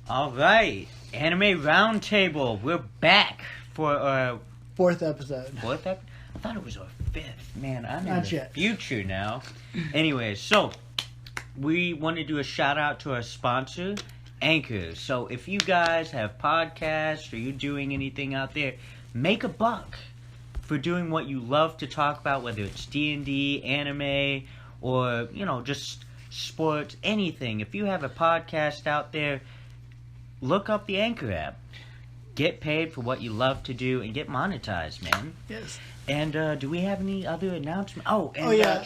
All right, Anime Roundtable. We're back for our fourth episode. Fourth episode? I thought it was our fifth. Man, I'm in Not the yet. future now. Anyways, so we want to do a shout out to our sponsor, Anchor. So if you guys have podcasts or you're doing anything out there, make a buck for doing what you love to talk about, whether it's D&D, anime, or, just sports, anything. If you have a podcast out there, look up the Anchor app. Get paid for what you love to do and get monetized, man. Yes. And do we have any other announcements?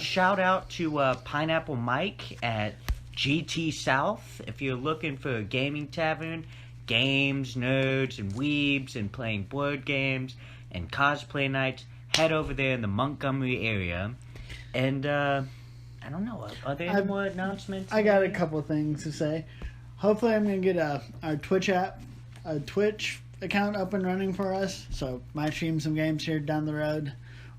Shout out to Pineapple Mike at GT South. If you're looking for a gaming tavern, games, nerds, and weebs, and playing board games and cosplay nights, head over there in the Montgomery area. And I don't know, are there any more announcements? I got a couple things to say. Hopefully I'm going to get our Twitch account up and running for us. So might stream some games here down the road.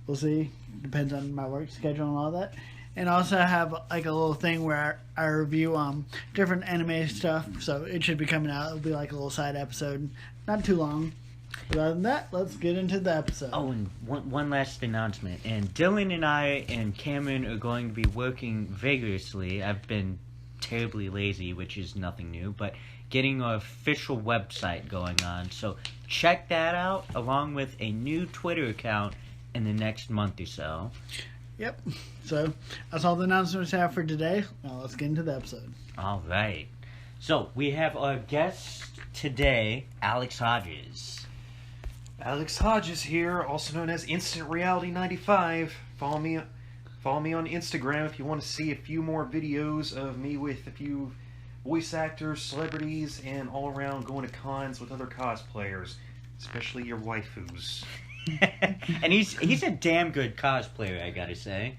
We'll see. Depends on my work schedule and all that. And also have like a little thing where I review different anime stuff. So it should be coming out. It'll be like a little side episode. Not too long. But other than that, let's get into the episode. Oh, and one last announcement. And Dylan and I and Cameron are going to be working vigorously. I've been terribly lazy, which is nothing new, but getting our official website going on. So check that out, along with a new Twitter account in the next month or so. Yep. So that's all the announcements I have for today. Now let's get into the episode. All right. So we have our guest today, Alex Hodges. Alex Hodges here, also known as Instant Reality 95. Follow me on Instagram if you want to see a few more videos of me with a few voice actors, celebrities, and all around going to cons with other cosplayers, especially your waifus. And he's a damn good cosplayer, I gotta say.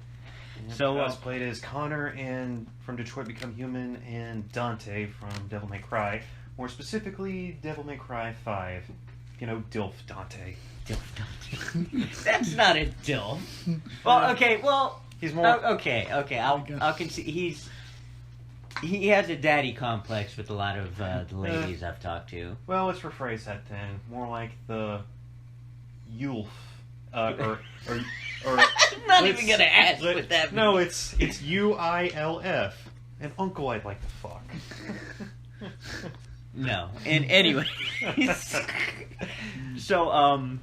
Yeah, so cosplayed as Connor and from Detroit Become Human and Dante from Devil May Cry. More specifically, Devil May Cry 5. DILF Dante. DILF Dante. That's not a DILF. Well, okay, he's more. Okay. I'll concede. He has a daddy complex with a lot of the ladies I've talked to. Well, let's rephrase that then. More like the Yulf. Or I'm not even gonna ask what that means. No, it's UILF. An uncle I'd like to fuck. No. And anyway. So,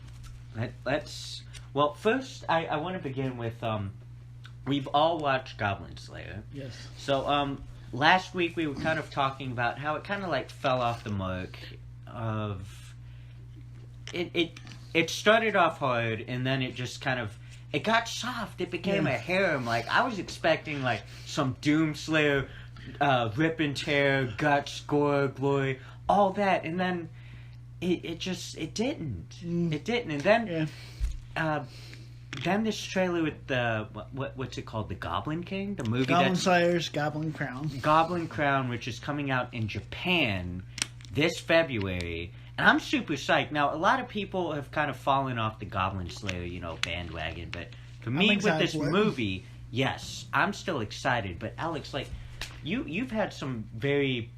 let's... Well, first, I want to begin with, we've all watched Goblin Slayer. Yes. So, last week we were kind of talking about how it kind of, fell off the mark of... It started off hard, and then it just kind of... It got soft. It became a harem. I was expecting, some Doomslayer... rip and tear, guts, gore, glory, all that, and then it didn't. It didn't, and then then this trailer with the what's it called, the Goblin King, the movie Goblin Slayer's Goblin Crown, which is coming out in Japan this February, and I'm super psyched. Now, a lot of people have kind of fallen off the Goblin Slayer, bandwagon, but for me with this movie, yes, I'm still excited. But Alex, You've had some very,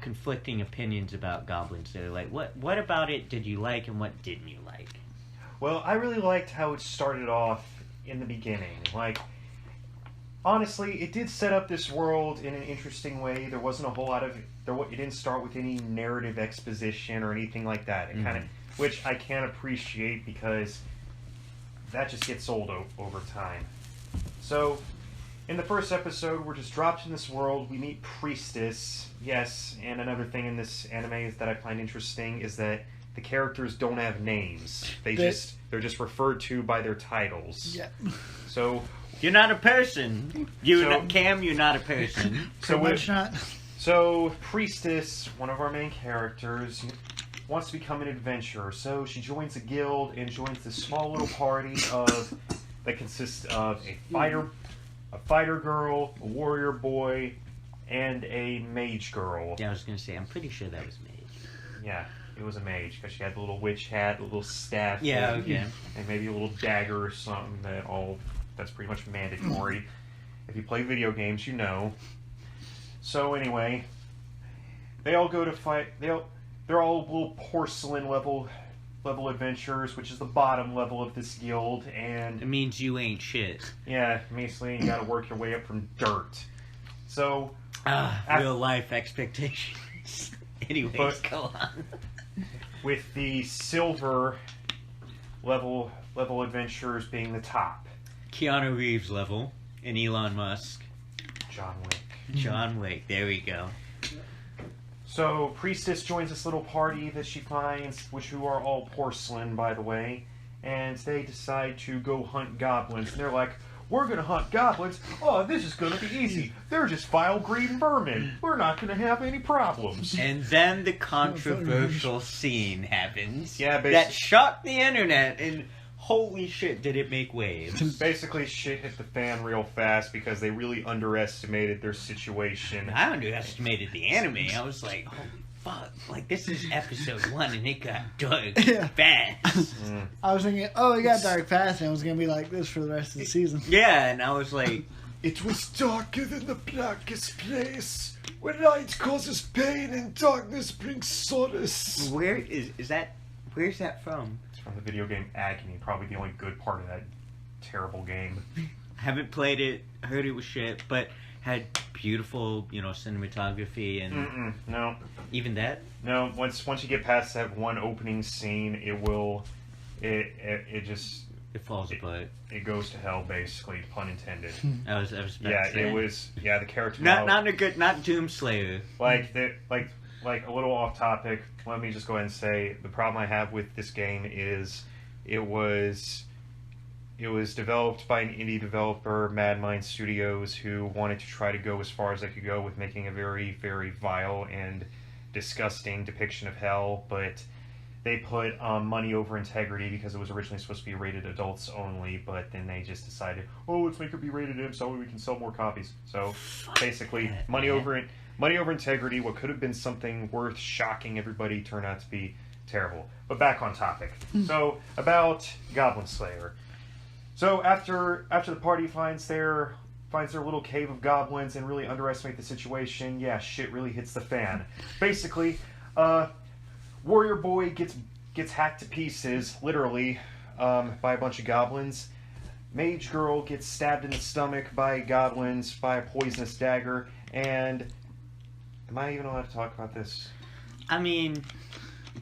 conflicting opinions about Goblin Slayer. What about it did you like and what didn't you like? Well, I really liked how it started off in the beginning. Honestly, it did set up this world in an interesting way. There wasn't a whole lot of... It didn't start with any narrative exposition or anything like that. It kind of... Which I can't appreciate because that just gets old over time. So... In the first episode, we're just dropped in this world. We meet Priestess. Yes, and another thing in this anime that I find interesting is that the characters don't have names. They're just referred to by their titles. Yeah. So you're not a person. Cam, you're not a person. So Priestess, one of our main characters, wants to become an adventurer. So she joins a guild and joins this small little party that consists of a fighter girl, a warrior boy, and a mage girl. Yeah, I was going to say, I'm pretty sure that was mage. Yeah, it was a mage, because she had the little witch hat, the little staff. Yeah, okay. And maybe a little dagger or something that's pretty much mandatory. If you play video games, you know. So anyway, they all go to fight. They're all little porcelain level adventurers, which is the bottom level of this guild, and It means you ain't shit. yeah, basically you got to work your way up from dirt. So Real life expectations. Anyways, go on. with the silver level adventurers being the top. Keanu Reeves level and Elon Musk. John Wick. John Wick. There we go. So Priestess joins this little party that she finds, who are all porcelain, by the way, and they decide to go hunt goblins. And they're like, "We're gonna hunt goblins? Oh, this is gonna be easy. They're just vile green vermin. We're not gonna have any problems." And then the controversial scene happens. Yeah, that shocked the internet, and holy shit, did it make waves. Basically, shit hit the fan real fast because they really underestimated their situation. I underestimated the anime. I was like, holy fuck. Like, this is episode 1 and it got dark fast. I was thinking, oh, it got dark fast and it was going to be like this for the rest of the season. Yeah, and I was like... It was darker than the blackest place, where light causes pain and darkness brings solace. Where is that... Where's that from? It's from the video game Agony, probably the only good part of that terrible game. Haven't played it, heard it was shit, but had beautiful, cinematography and... No. Even that? No, once you get past that one opening scene, it just... It falls apart. It goes to hell, basically, pun intended. I was about to say. It was... Yeah, the character... Not Doom Slayer. Like a little off topic, let me just go ahead and say the problem I have with this game is it was developed by an indie developer, Mad Mind Studios, who wanted to try to go as far as they could go with making a very, very vile and disgusting depiction of hell, but they put money over integrity because it was originally supposed to be rated adults only, but then they just decided, let's make it be rated M so we can sell more copies. So basically, money over integrity, what could have been something worth shocking everybody turned out to be terrible. But back on topic. So, about Goblin Slayer. So, after the party finds their little cave of goblins and really underestimate the situation, yeah, shit really hits the fan. Basically, Warrior Boy gets hacked to pieces, literally, by a bunch of goblins. Mage Girl gets stabbed in the stomach by goblins by a poisonous dagger, and... Am I even allowed to talk about this? I mean,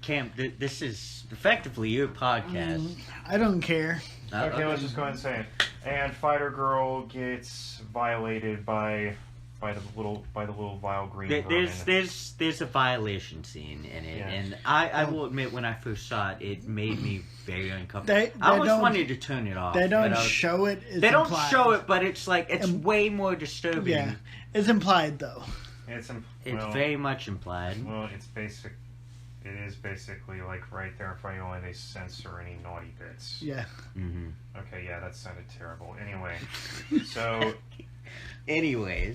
Cam, this is effectively your podcast. I don't care. Okay, let's just go ahead and say it. And Fighter Girl gets violated by the little vile green vermin. There's a violation scene in it, and I will admit when I first saw it, it made me very uncomfortable. I almost wanted to turn it off. They don't show it. They don't show it, but it's like it's way more disturbing. Yeah, it's implied though. It's very much implied. Well, it is basically like right there in front of you, only they censor any naughty bits. Yeah. Mm-hmm. Okay, yeah, that sounded terrible. Anyway, so...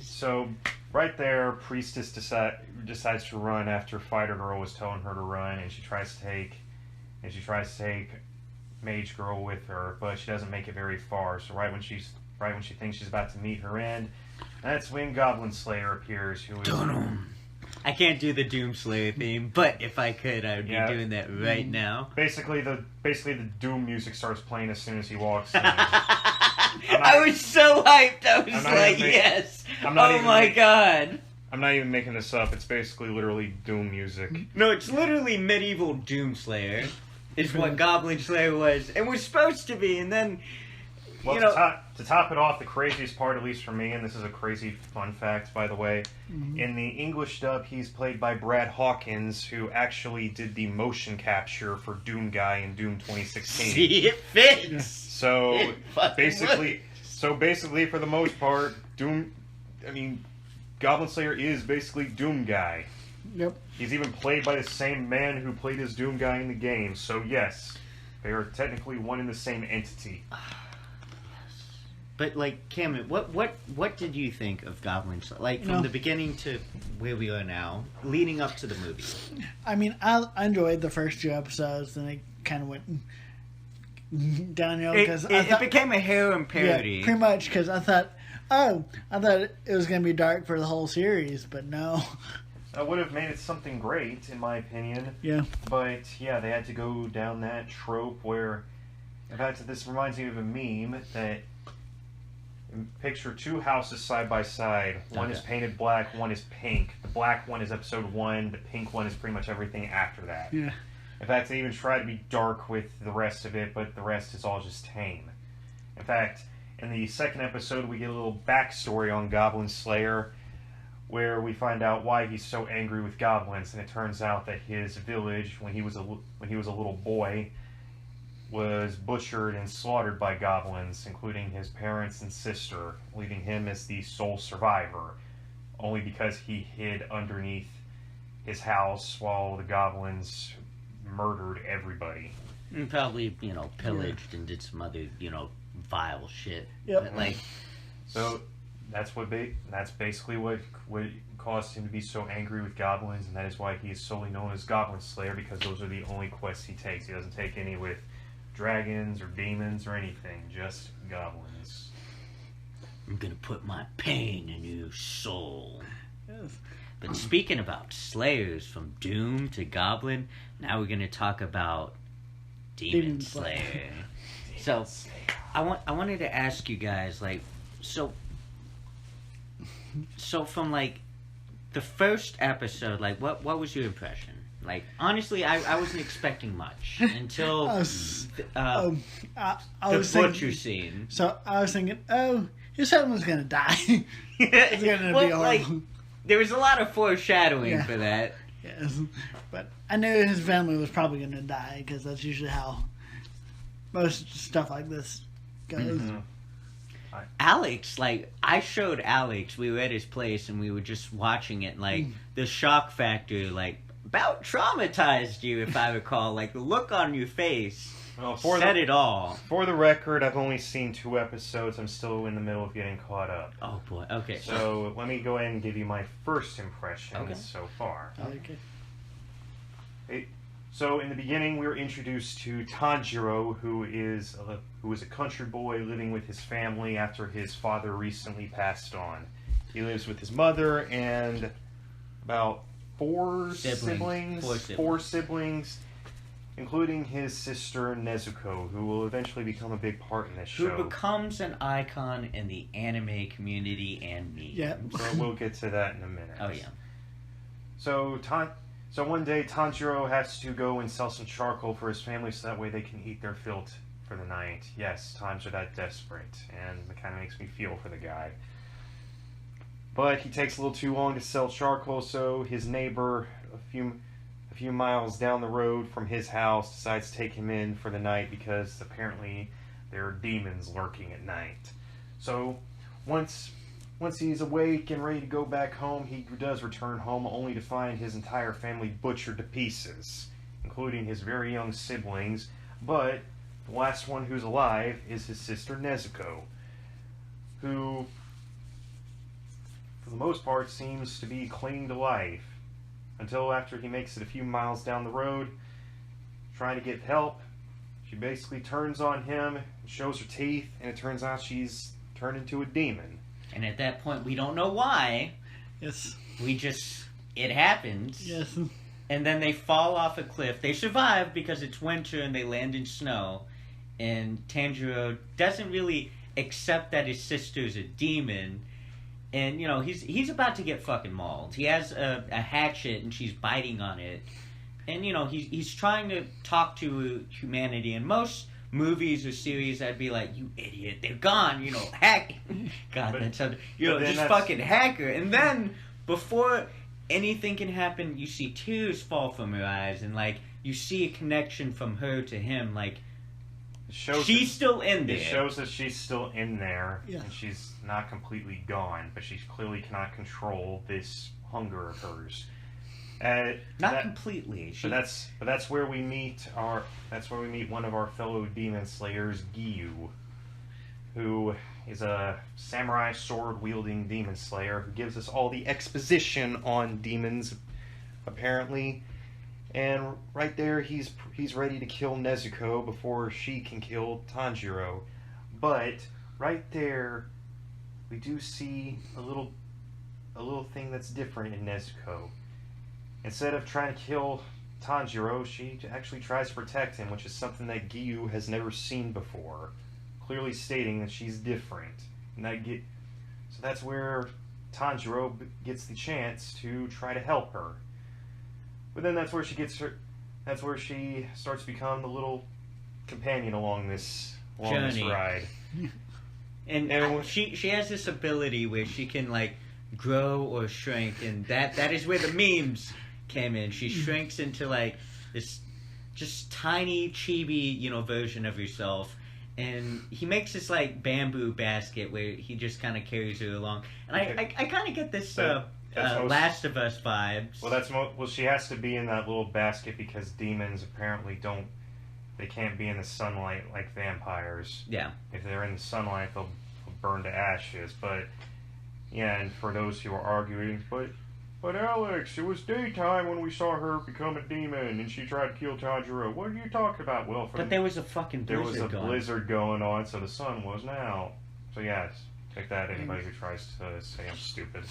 So, right there, Priestess decides to run after Fighter Girl was telling her to run, and she tries to take Mage Girl with her, but she doesn't make it very far. So right when she thinks she's about to meet her end, that's when Goblin Slayer appears, who is... I can't do the Doom Slayer theme, but if I could, I would be doing that right now. Basically, the Doom music starts playing as soon as he walks in. I was so hyped. I was like, yes. Oh my god. I'm not even making this up. It's basically literally Doom music. No, it's literally medieval Doom Slayer. Is what Goblin Slayer was, and was supposed to be, and then... Well, to top it off, the craziest part, at least for me, and this is a crazy fun fact, by the way, in the English dub, he's played by Brad Hawkins, who actually did the motion capture for Doom Guy in Doom 2016. See, it fits! So, basically, for the most part, Goblin Slayer is basically Doom Guy. Yep. He's even played by the same man who played as Doom Guy in the game, so yes, they are technically one and the same entity. But like, Cameron, what did you think of Goblin Slayer? Like from the beginning to where we are now, leading up to the movie. I mean, I enjoyed the first 2 episodes, and it kind of went downhill because it became a harem parody. Yeah, pretty much because I thought it was going to be dark for the whole series, but no. That would have made it something great, in my opinion. Yeah. But yeah, they had to go down that trope where, in fact, this reminds me of a meme that picture two houses side by side. One is painted black, one is pink. The black one is episode 1, the pink one is pretty much everything after that. Yeah. In fact, they even try to be dark with the rest of it, but the rest is all just tame. In fact, in the second episode, we get a little backstory on Goblin Slayer, where we find out why he's so angry with goblins, and it turns out that his village, when he was a little boy, was butchered and slaughtered by goblins, including his parents and sister, leaving him as the sole survivor, only because he hid underneath his house while the goblins murdered everybody. And probably, pillaged and did some other, vile shit. Yep. Like, so that's basically what caused him to be so angry with goblins, and that is why he is solely known as Goblin Slayer, because those are the only quests he takes. He doesn't take any with dragons or demons or anything, just goblins. I'm gonna put my pain in your soul. Yes. But speaking about slayers, from Doom to Goblin, now we're gonna talk about Demon Slayer. So, I wanted to ask you guys, like, so from like the first episode, like, what was your impression? Like, honestly, I wasn't expecting much until I the was butcher thinking, scene. So I was thinking, his son was gonna die. It's gonna be horrible. Like, there was a lot of foreshadowing for that. Yes, but I knew his family was probably gonna die because that's usually how most stuff like this goes. Mm-hmm. Alex, like, I showed Alex, we were at his place and we were just watching it, like, the shock factor, like, about traumatized you, if I recall. Like, the look on your face said it all. For the record, I've only seen 2 episodes. I'm still in the middle of getting caught up. Oh, boy. Okay. So, let me go ahead and give you my first impressions so far. Okay. So, in the beginning, we were introduced to Tanjiro, who is a country boy living with his family after his father recently passed on. He lives with his mother and about 4 siblings, including his sister Nezuko, who will eventually become a big part in this show. Who becomes an icon in the anime community and me. Yeah. So we'll get to that in a minute. Oh, yeah. So one day, Tanjiro has to go and sell some charcoal for his family so that way they can eat their fill for the night. Yes, times are that desperate, and it kind of makes me feel for the guy. But he takes a little too long to sell charcoal, so his neighbor, a few miles down the road from his house, decides to take him in for the night because apparently there are demons lurking at night. So once he's awake and ready to go back home, he does return home only to find his entire family butchered to pieces, including his very young siblings. But the last one who's alive is his sister Nezuko, who, for the most part, seems to be clinging to life, until after he makes it a few miles down the road, trying to get help. She basically turns on him, and shows her teeth, and it turns out she's turned into a demon. And at that point, we don't know why. Yes. It happens. Yes. And then they fall off a cliff. They survive because it's winter and they land in snow. And Tanjiro doesn't really accept that his sister's a demon. And, he's about to get fucking mauled. He has a hatchet and she's biting on it. And, he's trying to talk to humanity. And most movies or series, I'd be like, you idiot, they're gone, hack. God, that sounded, fucking hacker. And then, before anything can happen, you see tears fall from her eyes, and, like, you see a connection from her to him, like, she's still in there. It shows that she's still in there, yeah. And she's not completely gone, but she clearly cannot control this hunger of hers. Not completely. But that's where we meet one of our fellow demon slayers, Giyu, who is a samurai sword wielding demon slayer who gives us all the exposition on demons, apparently. And right there, he's ready to kill Nezuko before she can kill Tanjiro. But right there, we do see a little thing that's different in Nezuko. instead of trying to kill Tanjiro, she actually tries to protect him, which is something that Giyu has never seen before, clearly stating that she's different. And so that's where Tanjiro gets the chance to try to help her. But then that's where she starts to become the little companion along this ride. And she has this ability where she can like grow or shrink, and that is where the memes came in. She shrinks into like this just tiny chibi, version of herself. And he makes this like bamboo basket where he just kind of carries her along. And I kind of get this Last of Us vibes. Well, she has to be in that little basket because demons apparently they can't be in the sunlight like vampires. Yeah. If they're in the sunlight, they'll burn to ashes. But yeah, and for those who are arguing, but Alex, it was daytime when we saw her become a demon and she tried to kill Tanjiro. What are you talking about? Well, there was a fucking blizzard blizzard going on, so the sun wasn't out. So yes, take that, anybody who tries to say I'm stupid.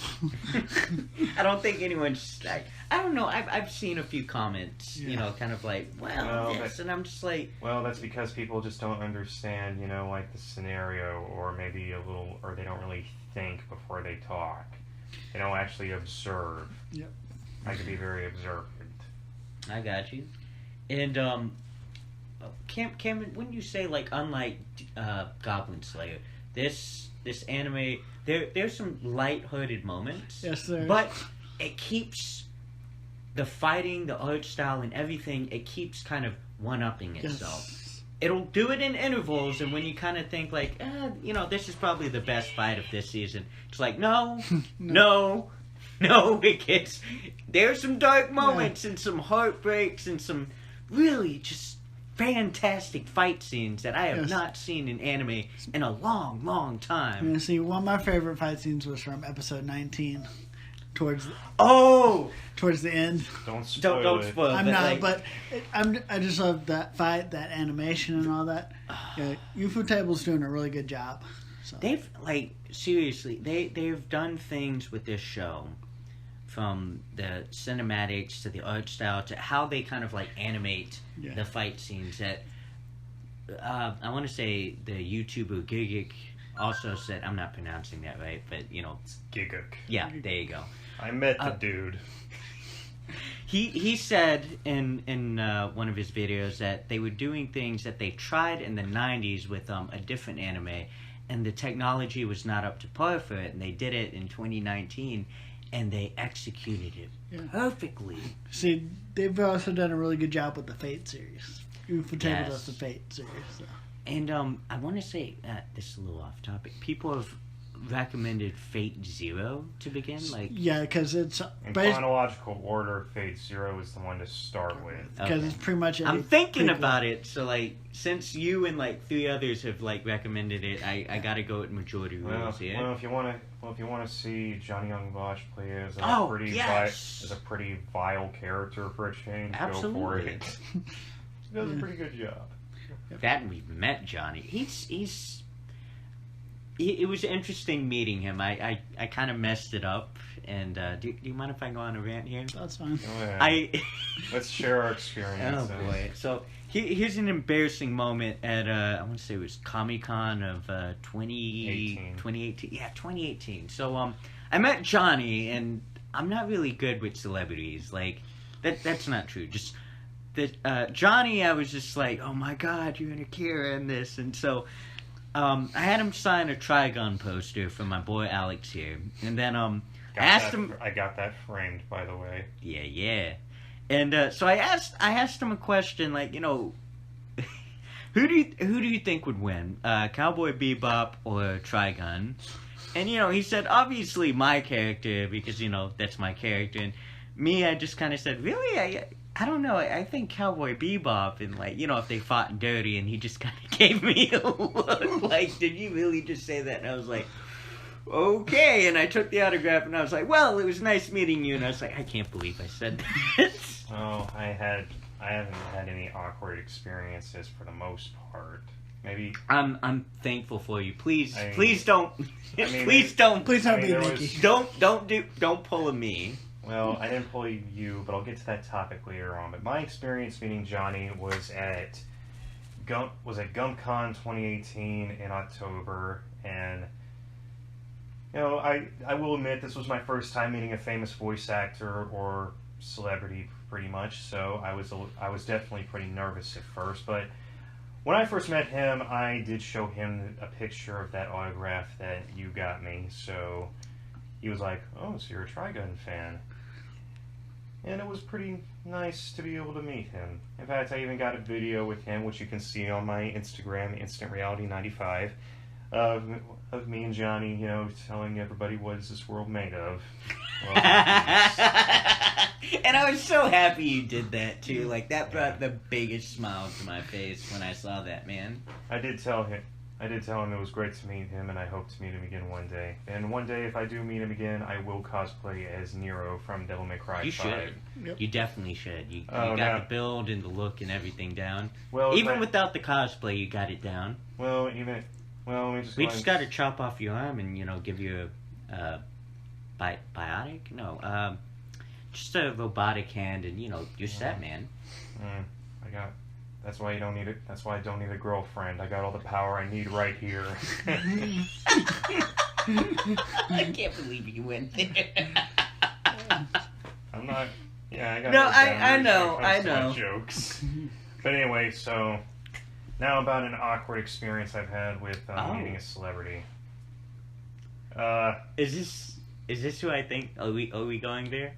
I don't think anyone's like, I don't know, I've seen a few comments, kind of like, and I'm just like... Well, that's because people just don't understand, like the scenario, or maybe or they don't really think before they talk. They don't actually observe. Yep. I can be very observant. I got you. And, Cameron, wouldn't you say, like, unlike Goblin Slayer, this anime, there's some light-hearted moments. Yes, there is. But it keeps the fighting, the art style, and everything, it keeps kind of one-upping itself. Yes. It'll do it in intervals, and when you kind of think, like, this is probably the best fight of this season, it's like, no, there's some dark moments and some heartbreaks and some really just fantastic fight scenes that I have not seen in anime in a long, long time. Yeah, see, one of my favorite fight scenes was from episode 19. Towards the end. Don't spoil it. I'm not, but I just love that fight, that animation, and all that. Ufutable's doing a really good job. So. They've they've done things with this show, from the cinematics to the art style to how they kind of like animate the fight scenes. That I want to say the YouTuber Gigik also said, I'm not pronouncing that right, but it's Gigik. Yeah, there you go. I met the dude. He said in one of his videos that they were doing things that they tried in the 90s with a different anime, and the technology was not up to par for it, and they did it in 2019, and they executed it perfectly. See, they've also done a really good job with the Fate series. Ufotable does the Fate series. So. And I want to say, this is a little off topic, people have recommended Fate Zero to begin, because it's in chronological order. Fate Zero is the one to start with because it's pretty much. I'm thinking about it, so since you and 3 others have recommended it, I gotta go with majority rules. Well, if you want to see Johnny Young Bosch play as a pretty vile character for a change, absolutely. Go for it. He does a pretty good job. That, and we've met Johnny. It was interesting meeting him. I kind of messed it up. And do you mind if I go on a rant here? That's fine. Oh, yeah. Let's share our experience. Oh boy! So here's an embarrassing moment at I want to say it was Comic-Con of 2018. Yeah, 2018. So I met Johnny, and I'm not really good with celebrities. That's not true. Just that Johnny, I was just like, oh my god, you're in Akira and this, and so. I had him sign a Trigon poster for my boy Alex here, and then I got that framed, by the way. Yeah. And so I asked him a question who do you think would win, Cowboy Bebop or Trigon? And he said obviously my character, because that's my character. And me, I just kind of said, really, I don't know. I think Cowboy Bebop, and if they fought dirty, and he just kind of gave me a look did you really just say that? And I was like, okay. And I took the autograph, and I was like, well, it was nice meeting you. And I was like, I can't believe I said that. Oh, I haven't had any awkward experiences for the most part. Maybe I'm thankful for you. Please don't. Please don't be Nikki. Don't pull a me. Well, I didn't pull you, but I'll get to that topic later on. But my experience meeting Johnny was at GumpCon 2018 in October, and I will admit this was my first time meeting a famous voice actor or celebrity, pretty much. So I was definitely pretty nervous at first, but when I first met him, I did show him a picture of that autograph that you got me. So he was like, "Oh, so you're a Trigun fan." And it was pretty nice to be able to meet him. In fact, I even got a video with him, which you can see on my Instagram, InstantReality95, of me and Johnny, telling everybody what is this world made of. Well, and I was so happy you did that too. Like that brought the biggest smile to my face when I saw that, man. I did tell him it was great to meet him, and I hope to meet him again one day. And one day, if I do meet him again, I will cosplay as Nero from Devil May Cry 5. You should. Yep. You definitely should. You Oh, got now- the build and the look and everything down. Well, Even without the cosplay, you got it down. Well, let me just. We just got to chop off your arm and give you a biotic? No, just a robotic hand, and you're set, man. That's why you don't need it. That's why I don't need a girlfriend. I got all the power I need right here. I can't believe you went there. I'm not. Yeah, I got. No, those I boundaries know, when it comes to I my know. Jokes. But anyway, so now about an awkward experience I've had with meeting a celebrity. Is this who I think? Are we going there?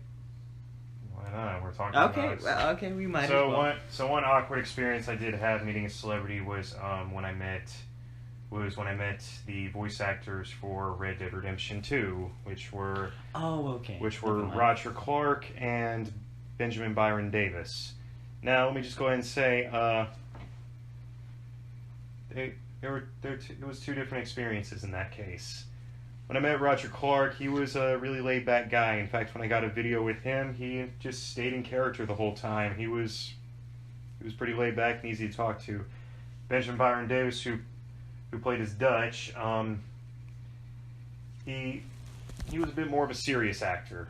Why not? We're talking Okay, about. well, okay, we might as well. One awkward experience I did have meeting a celebrity was when I met the voice actors for Red Dead Redemption 2, which were Never mind. Roger Clark and Benjamin Byron Davis. Now let me just go ahead and say it was two different experiences in that case. When I met Roger Clark, he was a really laid-back guy. In fact, when I got a video with him, he just stayed in character the whole time. He was pretty laid-back and easy to talk to. Benjamin Byron Davis, who played as Dutch, he was a bit more of a serious actor.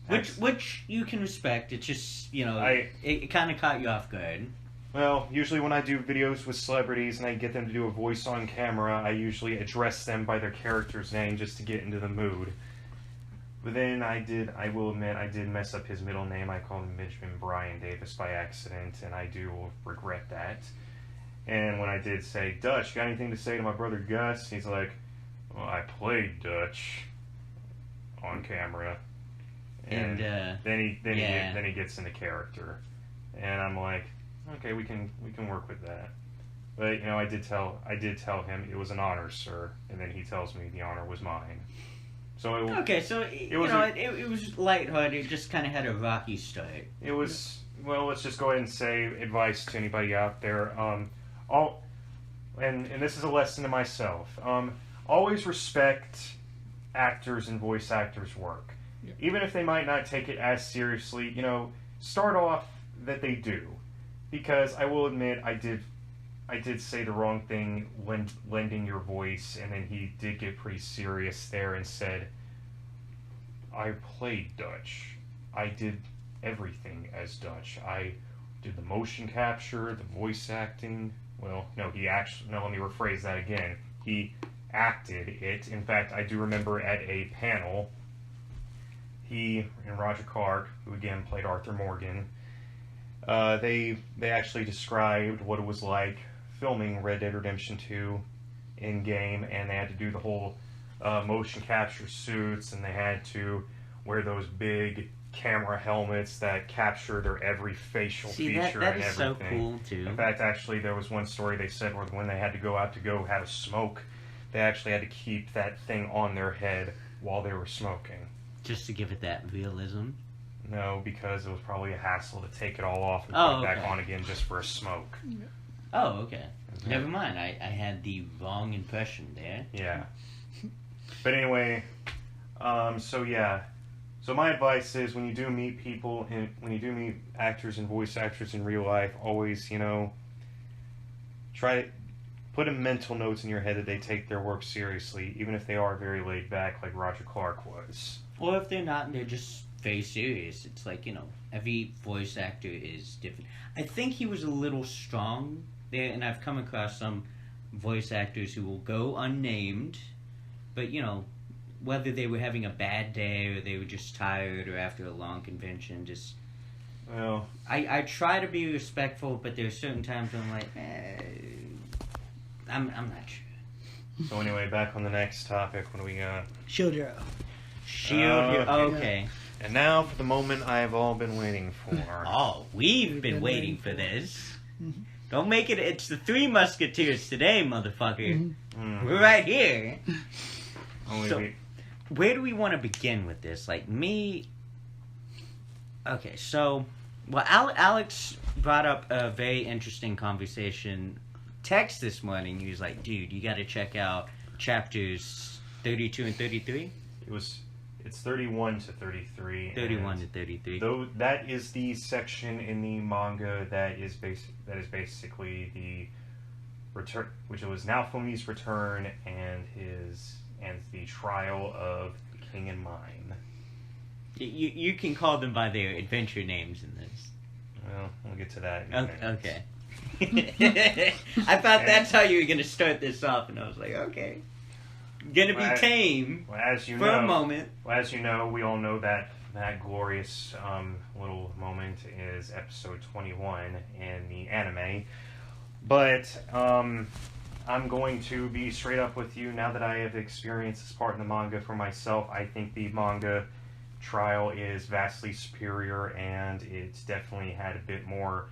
Which you can respect. It's just it kind of caught you off guard. Well, usually when I do videos with celebrities and I get them to do a voice on camera, I usually address them by their character's name just to get into the mood. But then I will admit, I did mess up his middle name. I called him Benjamin Brian Davis by accident, and I do regret that. And when I did say, "Dutch, got anything to say to my brother Gus?" He's like, "Well, I played Dutch on camera." And then he gets into character. And I'm like, "Okay, we can work with that." But I did tell him it was an honor, sir, and then he tells me the honor was mine. So it was lighthearted. It just kind of had a rocky start. It was let's just go ahead and say advice to anybody out there. And this is a lesson to myself. Always respect actors and voice actors' work, even if they might not take it as seriously. Start off that they do. Because I will admit, I did say the wrong thing when lending your voice, and then he did get pretty serious there and said, "I played Dutch. I did everything as Dutch. I did the motion capture, the voice acting." Well, no, let me rephrase that again. He acted it. In fact, I do remember at a panel, he and Roger Clark, who again played Arthur Morgan, they actually described what it was like filming Red Dead Redemption 2 in game, and they had to do the whole motion capture suits, and they had to wear those big camera helmets that capture their every facial feature that and is everything. so cool too. In fact, actually, there was one story they said where when they had to go out to go have a smoke, they actually had to keep that thing on their head while they were smoking. Just to give it that realism. No, because it was probably a hassle to take it all off and put it back on again just for a smoke. Oh, okay. Never mind. I had the wrong impression there. Yeah. But anyway, So my advice is when you do meet people, when you do meet actors and voice actors in real life, always, try to put a mental notes in your head that they take their work seriously, even if they are very laid back like Roger Clark was. Or if they're not and they're just very serious, it's like, every voice actor is different. I think he was a little strong there, and I've come across some voice actors who will go unnamed, but, whether they were having a bad day or they were just tired or after a long convention, just... Well, I try to be respectful, but there are certain times when I'm like, I'm not sure. so anyway, back on the next topic, what do we got? Shield Hero. Shield Hero. Okay. Okay. And now for the moment I've all been waiting for. Oh, we've been waiting for this. Mm-hmm. Don't make it. It's the Three Musketeers today, motherfucker. Mm. We're right here. Only So, where do we want to begin with this? Like, me... Okay, so... Well, Alex brought up a very interesting conversation text this morning. He was like, dude, you got to check out chapters 32 and 33? It's 31 to 33. 31 to 33. Though that is the section in the manga that is basically the return, which was Naofumi's return and the trial of the king and mine. You can call them by their adventure names in this. Well, we'll get to that in a minute. Okay. I thought that's how you were going to start this off, and I was like, okay. Gonna be tame for a moment. Well, as you know, we all know that glorious little moment is episode 21 in the anime. But I'm going to be straight up with you now that I have experienced this part in the manga for myself. I think the manga trial is vastly superior, and it definitely had a bit more.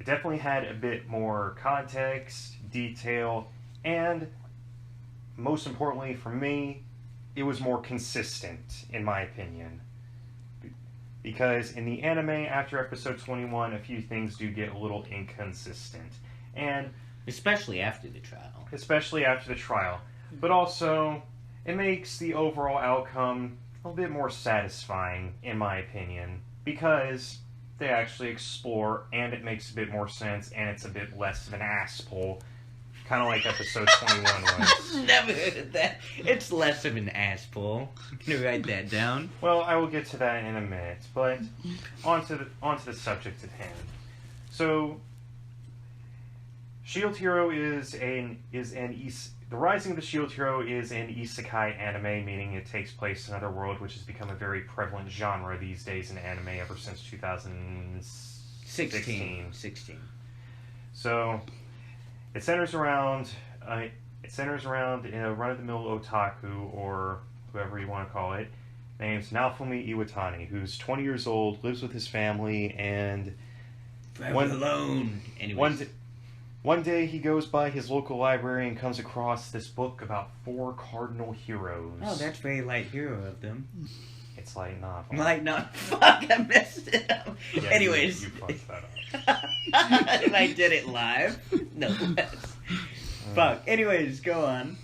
It definitely had a bit more context, detail, and most importantly for me, it was more consistent, in my opinion. Because in the anime, after episode 21, a few things do get a little inconsistent. And especially after the trial. But also, it makes the overall outcome a bit more satisfying, in my opinion. Because they actually explore, and it makes a bit more sense, and it's a bit less of an ass pull. Kind of like episode 21 was. Never heard that. It's less of an ass pull. I'm gonna write that down. Well, I will get to that in a minute, but onto the subject at hand. So, Shield Hero the Rising of the Shield Hero is an isekai anime, meaning it takes place in another world, which has become a very prevalent genre these days in anime ever since 2016. 16. So, it centers around a run-of-the-mill otaku, or whoever you want to call it, named Naofumi Iwatani, who's 20 years old, lives with his family, and alone. One day he goes by his local library and comes across this book about 4 cardinal heroes. Oh, that's very light hero of them. It's light novel. Light novel. Fuck, I messed it up. Yeah, anyways. You fucked that up. And I did it live? No. Fuck. Anyways, go on.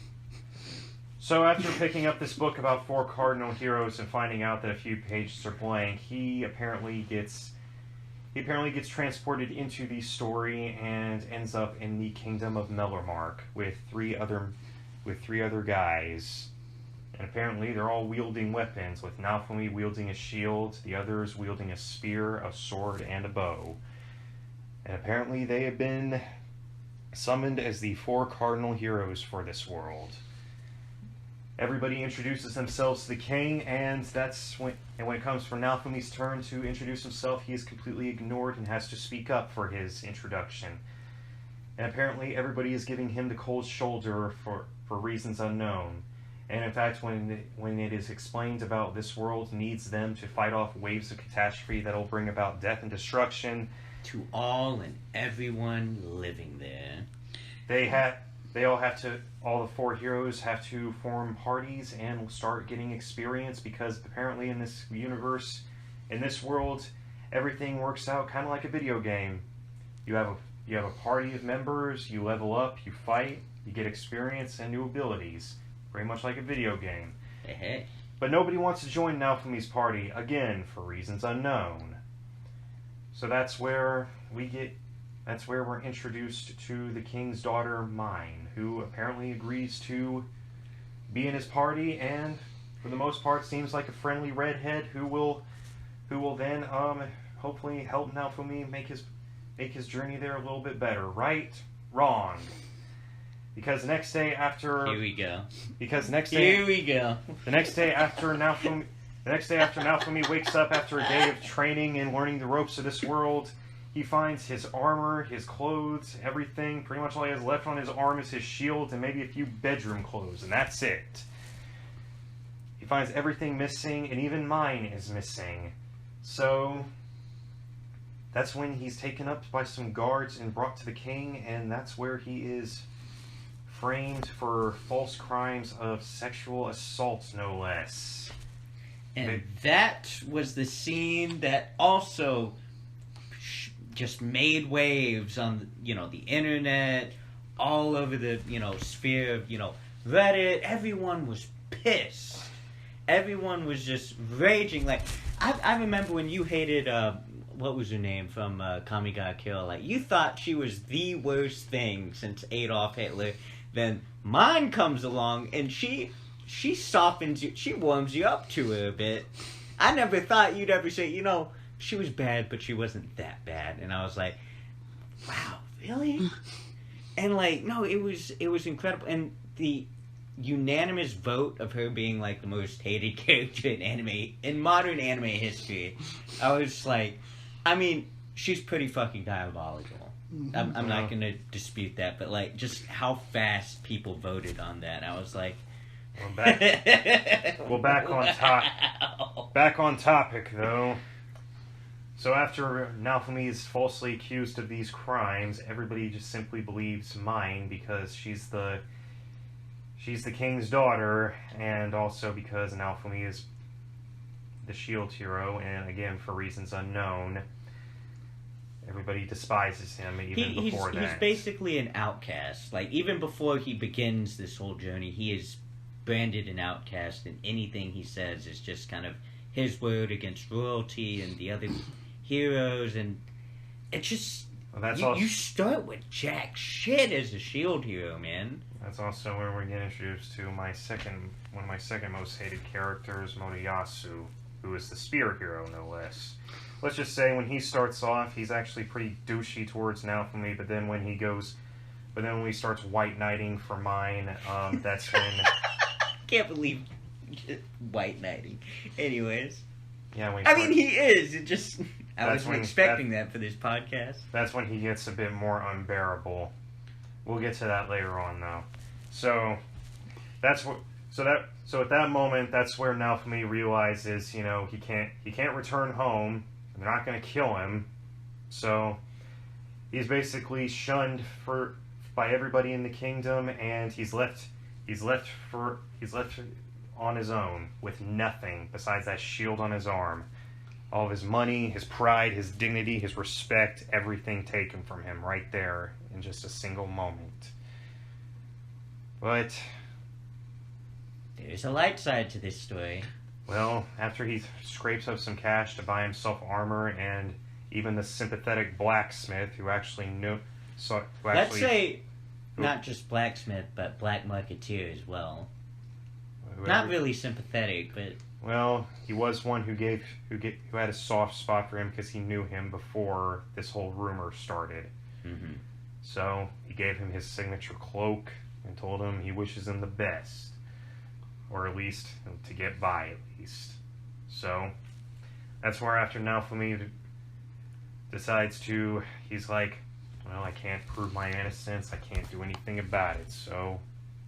So after picking up this book about 4 cardinal heroes and finding out that a few pages are blank, he apparently gets transported into the story and ends up in the kingdom of Mellermark with three other guys. And apparently they're all wielding weapons, with Naofumi wielding a shield, the others wielding a spear, a sword, and a bow. And apparently they have been summoned as the 4 cardinal heroes for this world. Everybody introduces themselves to the king, and when it comes for Naofumi's turn to introduce himself, he is completely ignored and has to speak up for his introduction. And apparently everybody is giving him the cold shoulder for reasons unknown. And in fact, when it is explained about this world needs them to fight off waves of catastrophe that will bring about death and destruction, to all and everyone living there, all the 4 heroes have to form parties and will start getting experience, because apparently in this universe, in this world, everything works out kind of like a video game. You have a party of members, you level up, you fight, you get experience and new abilities. Very much like a video game. Hey. But nobody wants to join Naofumi's party, again, for reasons unknown. So that's where we're introduced to the king's daughter, Mine, who apparently agrees to be in his party, and for the most part, seems like a friendly redhead who will then hopefully help Naofumi make his journey there a little bit better. Right? Wrong. Because the next day after Here we go. Because next day Here we go. The next day after Naofumi wakes up after a day of training and learning the ropes of this world, he finds his armor, his clothes, everything. Pretty much all he has left on his arm is his shield and maybe a few bedroom clothes, and that's it. He finds everything missing, and even mine is missing. So that's when he's taken up by some guards and brought to the king, and that's where he is framed for false crimes of sexual assault, no less. And that was the scene that also just made waves on, the internet, all over the, sphere of, Reddit. Everyone was pissed. Everyone was just raging. Like, I remember when you hated, what was her name from Kami Ga Kill? Like, you thought she was the worst thing since Adolf Hitler. Then mine comes along, and she softens you, she warms you up to her a bit. I never thought you'd ever say, she was bad, but she wasn't that bad. And I was like, wow, really? And no, it was incredible. And the unanimous vote of her being the most hated character in modern anime history. I was like, she's pretty fucking diabolical. I'm not gonna dispute that, but just how fast people voted on that, I was like, back on top. Back on topic, though. So after Naofumi is falsely accused of these crimes, everybody just simply believes mine because she's the king's daughter, and also because Naofumi is the shield hero, and again for reasons unknown. Everybody despises him even before that. He's basically an outcast. Even before he begins this whole journey, he is branded an outcast, and anything he says is just kind of his word against royalty and the other heroes, and it's just... you start with jack shit as a shield hero, man. That's also where we get introduced to one of my second most hated characters, Motoyasu, who is the spear hero, no less. Let's just say when he starts off, he's actually pretty douchey towards Naofumi, but then when he starts white knighting for mine, that's when... Can't believe white knighting. Anyways. Yeah, he is. It just... I wasn't expecting that for this podcast. That's when he gets a bit more unbearable. We'll get to that later on, though. So at that moment, that's where Naofumi realizes, he can't return home. They're not going to kill him, so he's basically shunned by everybody in the kingdom, and he's left on his own with nothing besides that shield on his arm. All of his money, his pride, his dignity, his respect, everything taken from him right there in just a single moment. But there's a light side to this story. Well, after he scrapes up some cash to buy himself armor, and even the sympathetic blacksmith who actually knew... Let's say not just blacksmith, but black marketeer as well. Not really sympathetic, but... Well, he was one who had a soft spot for him because he knew him before this whole rumor started. Mm-hmm. So he gave him his signature cloak and told him he wishes him the best. Or at least to get by, at least. So that's where after Naofumi decides to, he's like, well, I can't prove my innocence. I can't do anything about it. So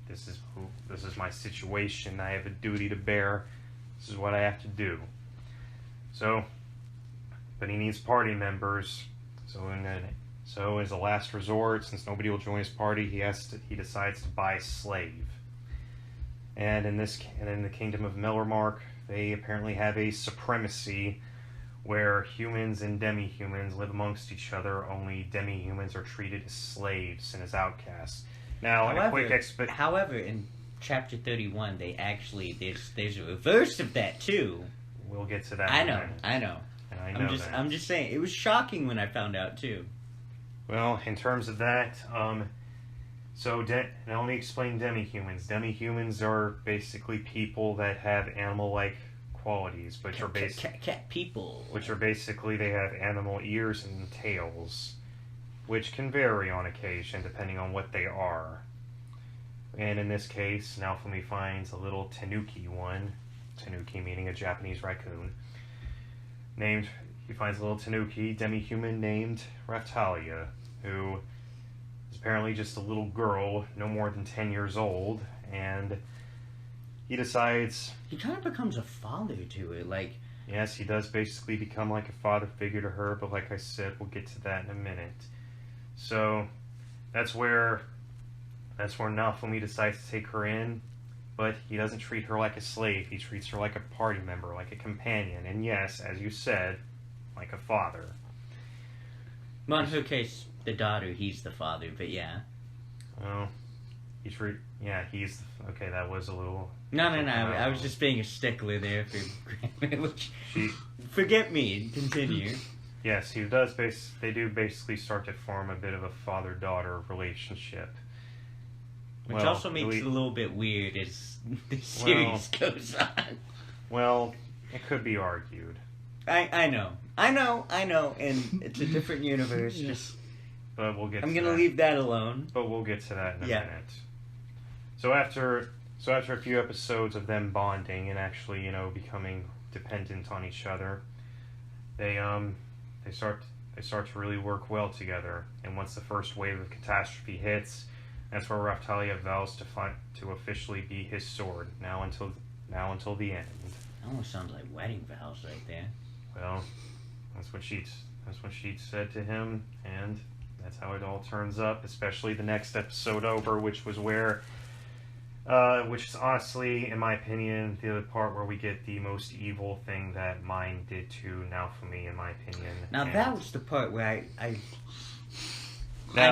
this is my situation. I have a duty to bear. This is what I have to do. So, but he needs party members. So as a last resort, since nobody will join his party, he decides to buy a slave. And in the kingdom of Mellermark, they apparently have a supremacy where humans and demi-humans live amongst each other. Only demi-humans are treated as slaves and as outcasts. Now, however, in Chapter 31, they actually there's a reverse of that too. We'll get to that. I know. I'm just saying, it was shocking when I found out too. Well, in terms of that, So, now let me explain demi-humans. Demi-humans are basically people that have animal-like qualities, which are cat people. Which are basically, they have animal ears and tails, which can vary on occasion depending on what they are. And in this case, Naofumi finds a little tanuki one, tanuki meaning a Japanese raccoon, he finds a little tanuki, demi-human named Raftalia, who is apparently just a little girl, no more than 10 years old, and he decides... He kind of becomes a father to it, like... Yes, he does basically become like a father figure to her, but like I said, we'll get to that in a minute. So, that's where Naofumi decides to take her in, but he doesn't treat her like a slave. He treats her like a party member, like a companion, and yes, as you said, like a father. Well, in her case, the daughter, he's the father, but yeah. Well, he's... Okay, that was a little... No, I was just being a stickler there for... which, forget me, continue. Yes, they do basically start to form a bit of a father-daughter relationship. Which also makes it a little bit weird as the series goes on. Well, it could be argued. I know, and it's a different universe. Just, but we'll get. I'm gonna leave that alone. But we'll get to that in a minute. So after a few episodes of them bonding and actually, becoming dependent on each other, they start to really work well together. And once the first wave of catastrophe hits, that's where Raftalia vows to officially be his sword. Now until the end. Almost sounds like wedding vows right there. Well, that's what she said to him, and that's how it all turns up. Especially the next episode over, which is honestly, in my opinion, the part where we get the most evil thing that Mine did to Naofumi, in my opinion. Now that was the part where I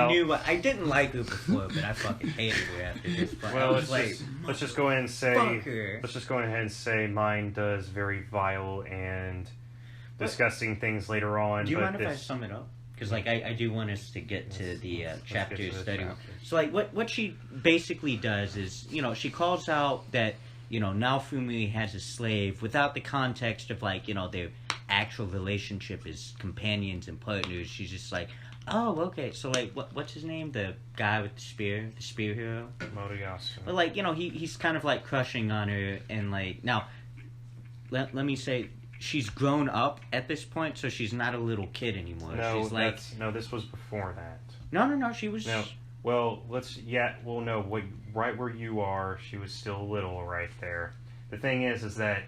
knew I didn't like her before, but I fucking hated her after this part. Well, let's just go ahead and say Mine does very vile and disgusting things later on. Do you mind if I sum it up? Because I do want us to get to the chapter study. So what she basically does is, she calls out that, Naofumi has a slave without the context of their actual relationship as companions and partners. She's just like, oh, okay. So what's his name? The guy with the spear hero. Moriyasu. But he's kind of crushing on her, and now, let me say, she's grown up at this point, so she's not a little kid anymore. No, she's this was before that. No, she was. No, well, right where you are, she was still little right there. The thing is that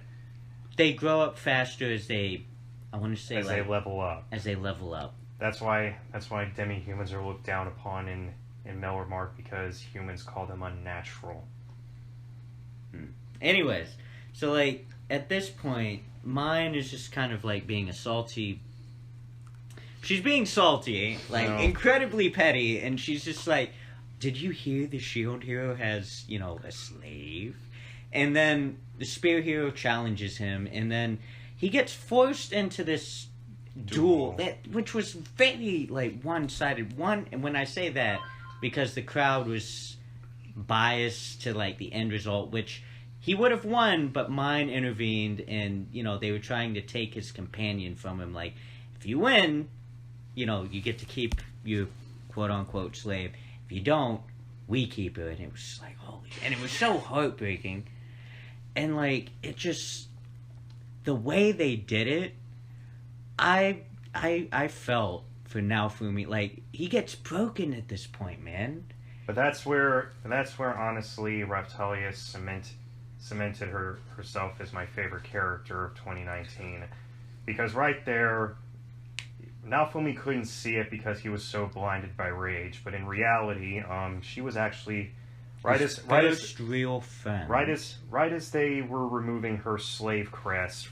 they grow up faster as they, they level up. As they level up. That's why demi-humans are looked down upon in Melremark, because humans call them unnatural. Anyways, so at this point, Mine is just kind of being a salty. She's being salty, incredibly petty, and she's just like, did you hear the shield hero has, a slave? And then the spear hero challenges him, and then he gets forced into this duel which was very one-sided. And when I say that, because the crowd was biased to the end result, which he would have won, but Mine intervened, and they were trying to take his companion from him. If you win, you get to keep your quote-unquote slave. If you don't, we keep her. And it was holy shit. And it was so heartbreaking. And it just, the way they did it, I felt for Naofumi. He gets broken at this point, man. But that's where honestly Raftalia cemented herself as my favorite character of 2019, because right there, Naofumi couldn't see it because he was so blinded by rage. But in reality, she was actually right as they were removing her slave crest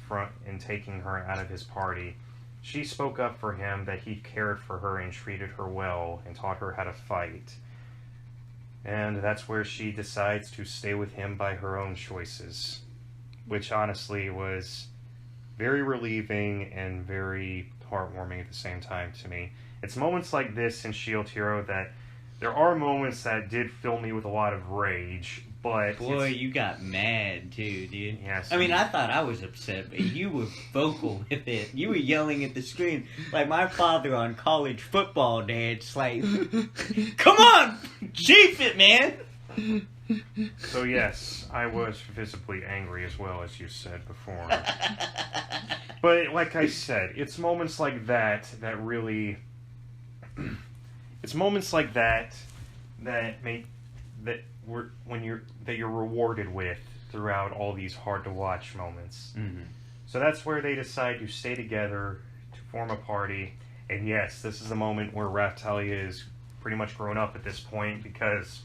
and taking her out of his party, she spoke up for him, that he cared for her and treated her well and taught her how to fight. And that's where she decides to stay with him by her own choices, which honestly was very relieving and very heartwarming at the same time to me. It's moments like this in Shield Hero that There are moments that did fill me with a lot of rage, but Boy, you got mad too, dude. Yes. I mean, I thought I was upset, but you were vocal with it. You were yelling at the screen like my father on college football day. It's like, come on, chief it, man. So yes, I was visibly angry as well, as you said before. But like I said, it's moments like that that really... It's moments like that make... that you're rewarded with throughout all these hard-to-watch moments. Mm-hmm. So that's where they decide to stay together, to form a party. And yes, this is the moment where Raftalia is pretty much grown up at this point, because...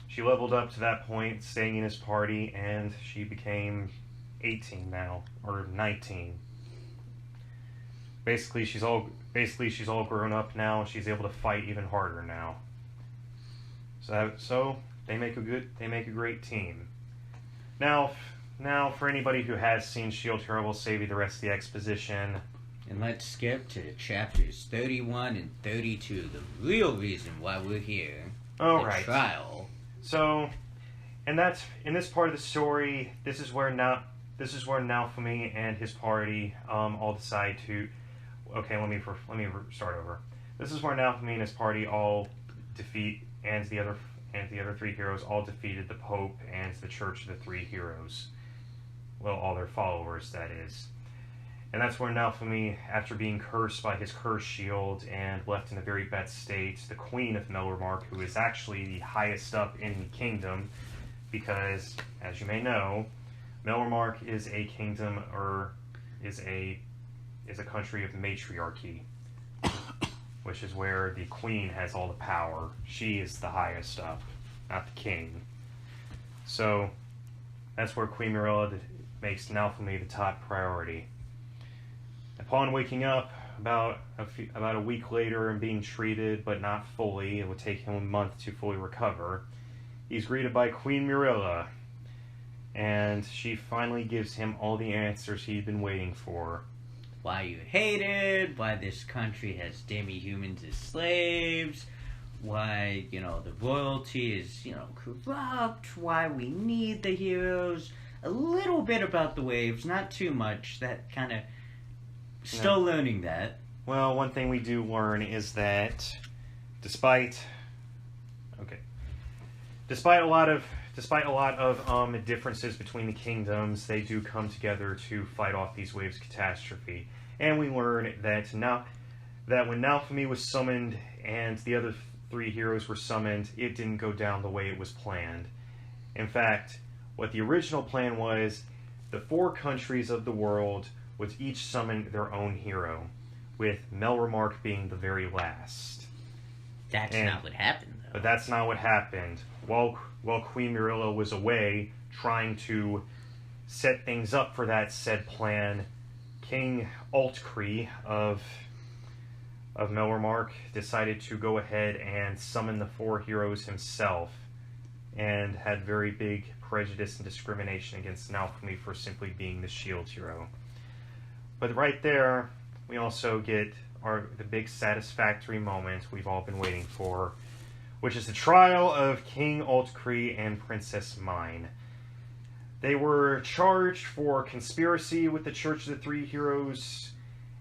she leveled up to that point, staying in his party, and she became 18 now, or 19. Basically, she's all grown up now. She's able to fight even harder now. So they make a great team. Now, for anybody who has seen Shield Hero, we'll save you the rest of the exposition. And let's skip to chapters 31 and 32, the real reason why we're here. All the right. trial. So, and that's in this part of the story. This is where Naofumi and his party all decide to. Okay, let me start over. This is where Naofumi and his party all defeat, and the other three heroes all defeated the Pope and the Church of the Three Heroes. Well, all their followers, that is. And that's where Naofumi, after being cursed by his curse shield and left in a very bad state, the Queen of Melromark, who is actually the highest up in the kingdom, because, as you may know, Melromark is a kingdom, or is a country of matriarchy, which is where the Queen has all the power. She is the highest up, not the king. So, that's where Queen Mirella makes Naofumi the top priority. Upon waking up about a week later and being treated, but not fully, it would take him a month to fully recover, he's greeted by Queen Mirella, and she finally gives him all the answers he'd been waiting for. Why you hated, why this country has demi-humans as slaves, why, the royalty is, corrupt, why we need the heroes, a little bit about the waves, not too much, that kind of... Still learning that. Well, one thing we do learn is that despite a lot of differences between the kingdoms, they do come together to fight off these waves of catastrophe. And we learn that when Naofumi was summoned and the other three heroes were summoned, it didn't go down the way it was planned. In fact, what the original plan was, the 4 countries of the world would each summon their own hero, with Melromark being the very last. That's not what happened, though. But that's not what happened. While Queen Mirella was away, trying to set things up for that said plan, King Altkree of Melromark decided to go ahead and summon the 4 heroes himself, and had very big prejudice and discrimination against Naofumi for simply being the shield hero. But right there, we also get the big satisfactory moment we've all been waiting for, which is the trial of King Altkree and Princess Mine. They were charged for conspiracy with the Church of the Three Heroes,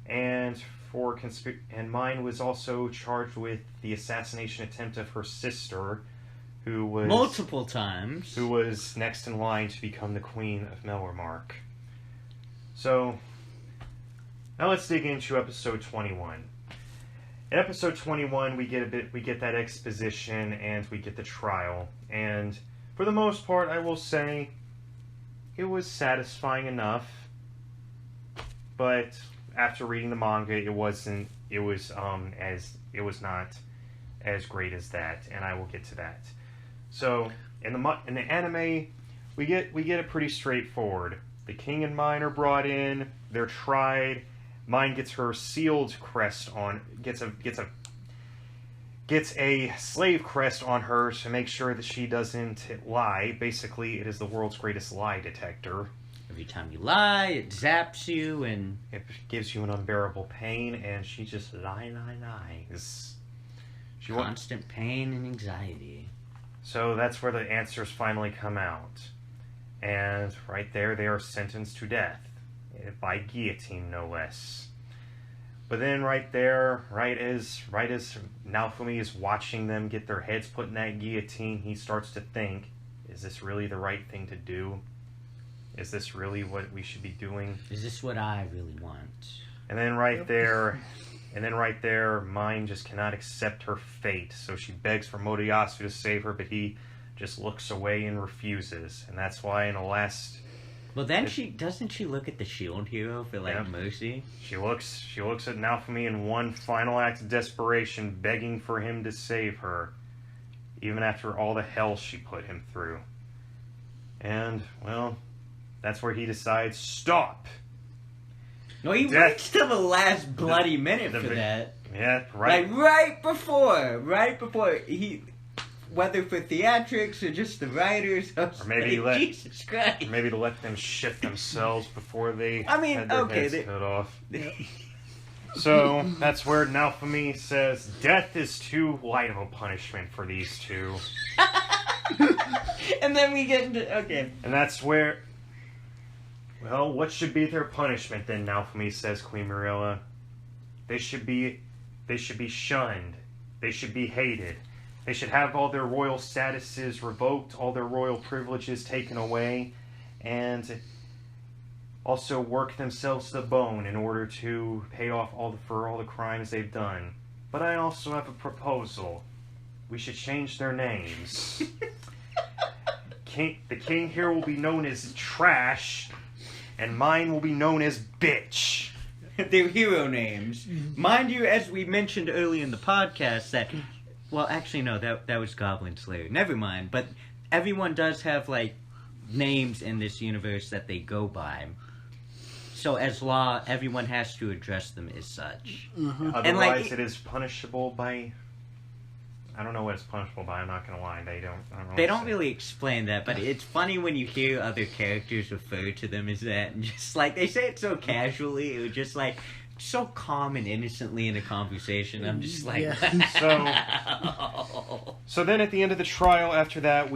and Mine was also charged with the assassination attempt of her sister, who was... multiple times. Who was next in line to become the Queen of Melromark. So... now let's dig into episode 21. In episode 21, we get that exposition and we get the trial. And for the most part, I will say it was satisfying enough. But after reading the manga, it was not as great as that, and I will get to that. So in the anime, we get it pretty straightforward. The king and Mine are brought in. They're tried. Mine gets her sealed crest on, gets a slave crest on her to make sure that she doesn't lie. Basically, it is the world's greatest lie detector. Every time you lie, it zaps you, and... it gives you an unbearable pain, and she just lies. Constant pain and anxiety. So that's where the answers finally come out. And right there, they are sentenced to death. By guillotine, no less. But then right there, right as Naofumi is watching them get their heads put in that guillotine, he starts to think, is this really the right thing to do? Is this really what we should be doing? Is this what I really want? And then right there, Mine just cannot accept her fate. So she begs for Motoyasu to save her, but he just looks away and refuses. And that's why in the last... Well, then doesn't she look at the shield hero for, like, mercy? She looks at Naofumi in one final act of desperation, begging for him to save her, even after all the hell she put him through. And, well, that's where he decides, stop! No, he waits till the last bloody minute for that. Yeah, right. Like, right before he... Whether for theatrics or just the writers, or maybe Jesus Christ, or maybe to let them shit themselves before they had their heads cut off. So that's where Naofumi says death is too light of a punishment for these two. And then we get into and that's where. Well, what should be their punishment then? Naofumi says, Queen Mirella. They should be shunned. They should be hated. They should have all their royal statuses revoked, all their royal privileges taken away, and also work themselves to the bone in order to pay off for all the crimes they've done. But I also have a proposal. We should change their names. The king here will be known as Trash, and mine will be known as Bitch. Their hero names. Mind you, as we mentioned earlier in the podcast, that... Well, actually, no, that was Goblin Slayer. Never mind. But everyone does have, like, names in this universe that they go by. So as law, everyone has to address them as such. Mm-hmm. Otherwise, it is punishable by... I don't know what it's punishable by, I'm not going to lie. They don't really explain that, but it's funny when you hear other characters refer to them as that. And just, like, they say it so casually. It was just, like... so calm and innocently in a conversation. I'm just like, So then at the end of the trial, after that,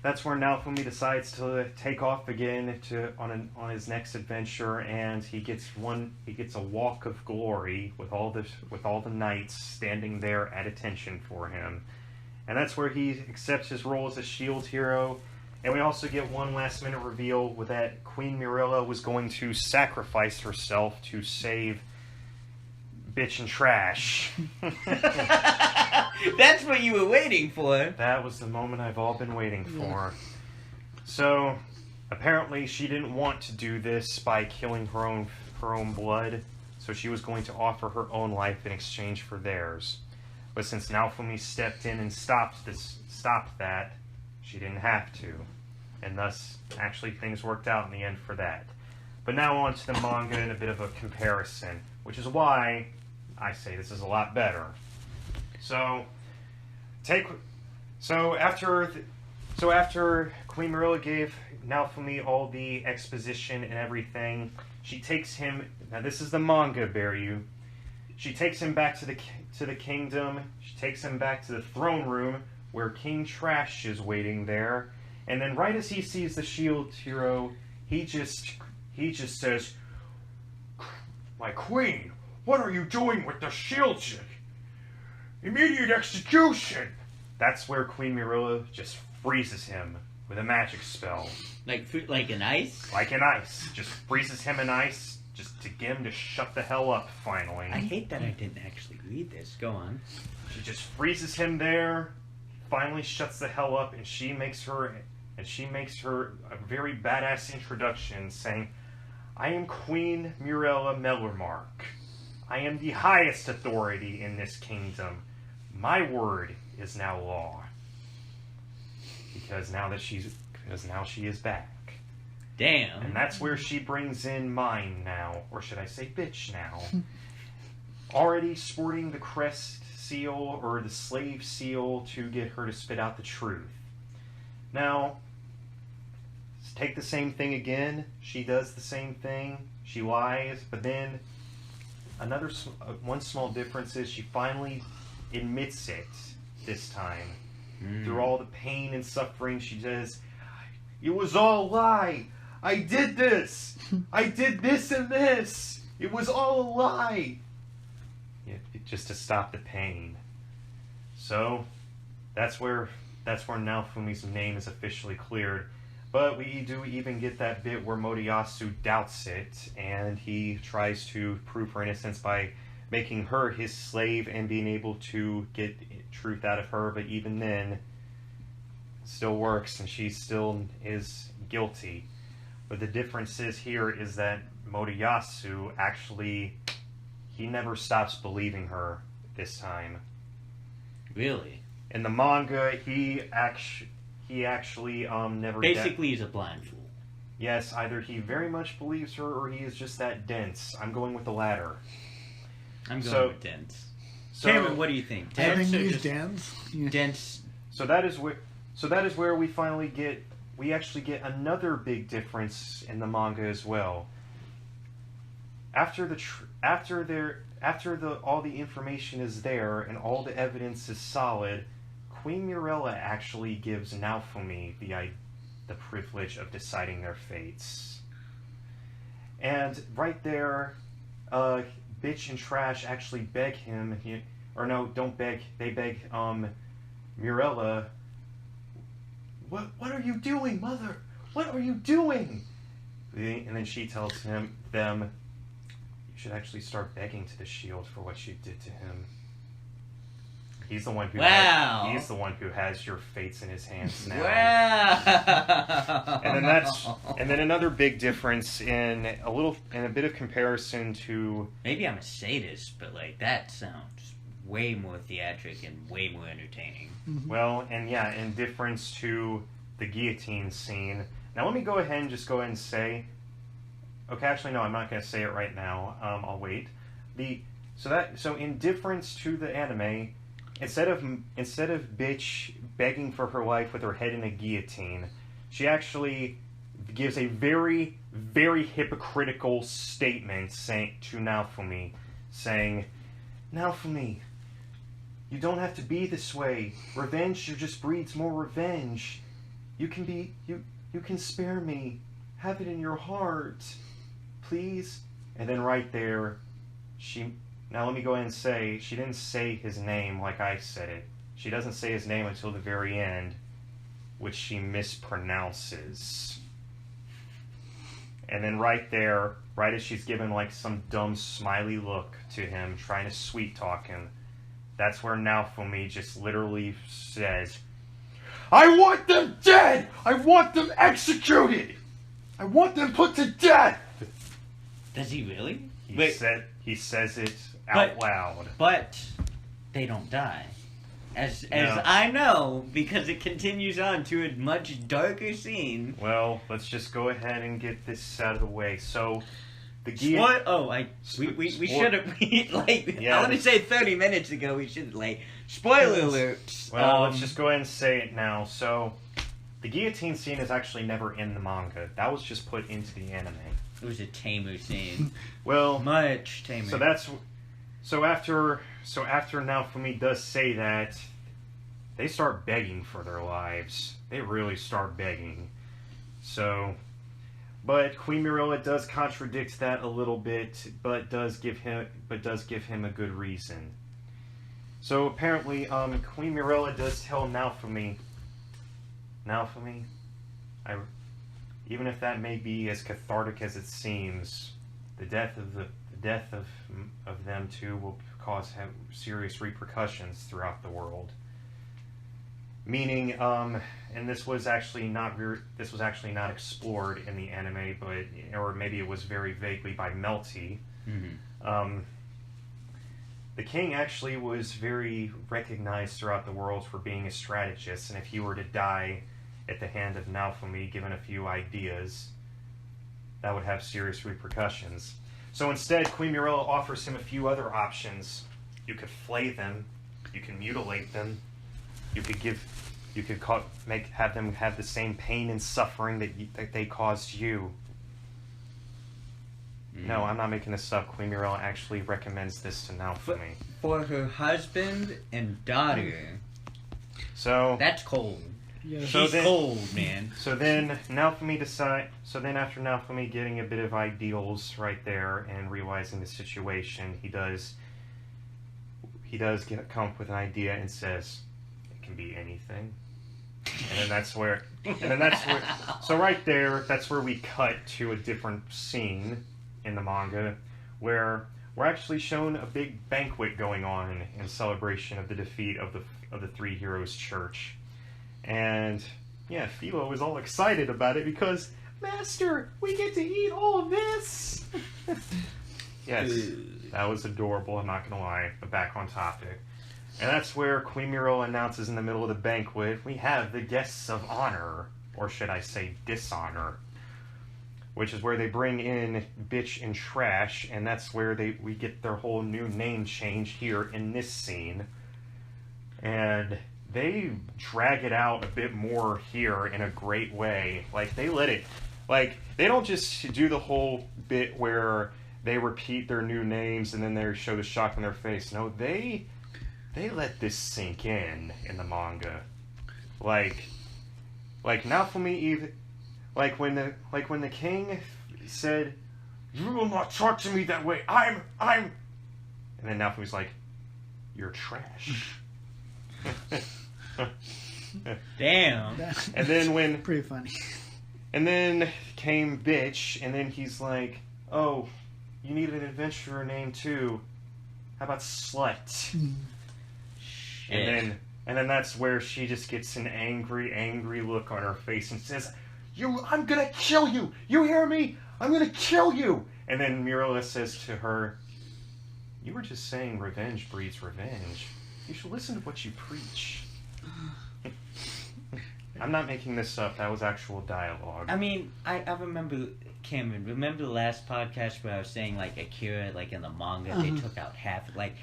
that's where Naofumi decides to take off again on his next adventure, and he gets a walk of glory with all the knights standing there at attention for him, and that's where he accepts his role as a shield hero. And we also get one last-minute reveal with that Queen Mirella was going to sacrifice herself to save Bitch and Trash. That's what you were waiting for. That was the moment I've all been waiting for. So, apparently she didn't want to do this by killing her own blood, so she was going to offer her own life in exchange for theirs. But since Naofumi stepped in and stopped that, she didn't have to. And thus, actually, things worked out in the end for that. But now on to the manga and a bit of a comparison, which is why I say this is a lot better. So after Queen Mirella gave Naofumi all the exposition and everything, she takes him. Now this is the manga, Baryu. She takes him back to the kingdom. She takes him back to the throne room where King Trash is waiting there. And then right as he sees the shield hero, he just says, "My queen, what are you doing with the shield chick? Immediate execution!" That's where Queen Mirella just freezes him with a magic spell. Like an ice? Like an ice. Just freezes him in ice, just to get him to shut the hell up, finally. I hate that I didn't actually read this. Go on. She just freezes him there, finally shuts the hell up, and she makes her a very badass introduction, saying, "I am Queen Mirella Mellermark. I am the highest authority in this kingdom. My word is now law." Because now she is back. Damn. And that's where she brings in Mine now, or should I say Bitch now. Already sporting the crest seal or the slave seal to get her to spit out the truth. Now, take the same thing again. She does the same thing. She lies, but then one small difference is she finally admits it this time. Through all the pain and suffering, she says, "It was all a lie. I did this. I did this and this. It was all a lie." Just to stop the pain. So that's where Naofumi's name is officially cleared. But we do even get that bit where Moriyasu doubts it, and he tries to prove her innocence by making her his slave and being able to get truth out of her. But even then, it still works, and she still is guilty. But the difference is that Moriyasu actually, he never stops believing her this time. Really? In the manga, he actually never... Basically, he's a blind fool. Yes, either he very much believes her or he is just that dense. I'm going with the latter. I'm going with dense. So, Cameron, what do you think? I Dense think or he's just dense. dense? So that is where we finally get... We actually get another big difference in the manga as well. After all the information is there and all the evidence is solid, Queen Murella actually gives Naofumi the privilege of deciding their fates. And right there, Bitch and Trash actually beg him, don't beg, they beg Murella, What are you doing, Mother? What are you doing? And then she tells them, you should actually start begging to the shield for what you did to him. He's the one who he's the one who has your fates in his hands now. Wow. And then another big difference in a bit of comparison to... Maybe I'm a sadist, but like that sounds way more theatric and way more entertaining. Mm-hmm. Well, and yeah, in difference to the guillotine scene. Now let me go ahead and say... Okay, actually no, I'm not going to say it right now. I'll wait. So in difference to the anime, instead of Bitch begging for her life with her head in a guillotine, she actually gives a very, very hypocritical statement to Naofumi, saying, "Naofumi, you don't have to be this way. Revenge just breeds more revenge. You can spare me. Have it in your heart, please." And then right there, now let me go ahead and say, she didn't say his name like I said it. She doesn't say his name until the very end, which she mispronounces. And then right there, right as she's given like some dumb smiley look to him, trying to sweet talk him, that's where Naofumi just literally says, "I want them dead! I want them executed! I want them put to death!" Does he really? He says it out loud. But they don't die. As I know, because it continues on to a much darker scene. Well, let's just go ahead and get this out of the way. So, the What? Oh, we should have, I want to say 30 minutes ago, we should, spoiler alerts. Well, let's just go ahead and say it now. So, the guillotine scene is actually never in the manga. That was just put into the anime. It was a tamer scene. Well, much tamer. So after Naofumi does say that, they start begging for their lives. They really start begging. So, but Queen Murella does contradict that a little bit, but does give him a good reason. So apparently, Queen Murella does tell Naofumi, even if that may be as cathartic as it seems, the death of them two will have serious repercussions throughout the world. Meaning, and this was actually not explored in the anime, or maybe it was very vaguely by Melty. Mm-hmm. The king actually was very recognized throughout the world for being a strategist, and if he were to die at the hand of Naofumi, given a few ideas, that would have serious repercussions. So instead, Queen Murella offers him a few other options. You could flay them, you can mutilate them, you could have them have the same pain and suffering that they caused you. No, I'm not making this up. Queen Muriel actually recommends this to Naofumi. For her husband and daughter. So That's cold. Yeah. She's cold, man. So then Naofumi after Naofumi getting a bit of ideals right there and realizing the situation, he does come up with an idea and says, it can be anything. And then that's where so right there, that's where we cut to a different scene in the manga where we're actually shown a big banquet going on in celebration of the defeat of the Three Heroes Church. And yeah, Philo is all excited about it because, Master, we get to eat all of this! Yes, that was adorable, I'm not gonna lie, but back on topic. And that's where Queen Muriel announces in the middle of the banquet, we have the guests of honor, or should I say dishonor, which is where they bring in Bitch and Trash, and that's where we get their whole new name change here in this scene. And they drag it out a bit more here in a great way. Like, they let it, like, they don't just do the whole bit where they repeat their new names and then they show the shock on their face. No, they let this sink in the manga. Like Naofumi even, like when the king said, "You will not talk to me that way. I'm," and then Naofumi's like, "You're trash." Damn. And then Pretty funny. and then came Bitch, and then he's like, "Oh, you need an adventurer name too. How about Slut?" And then that's where she just gets an angry look on her face and says, I'm gonna kill you! You hear me? I'm gonna kill you! And then Muriel says to her, you were just saying revenge breeds revenge. You should listen to what you preach. I'm not making this up. That was actual dialogue. I mean, I remember, Cameron, remember the last podcast where I was saying, like, Akira, like, in the manga, they took out half, like,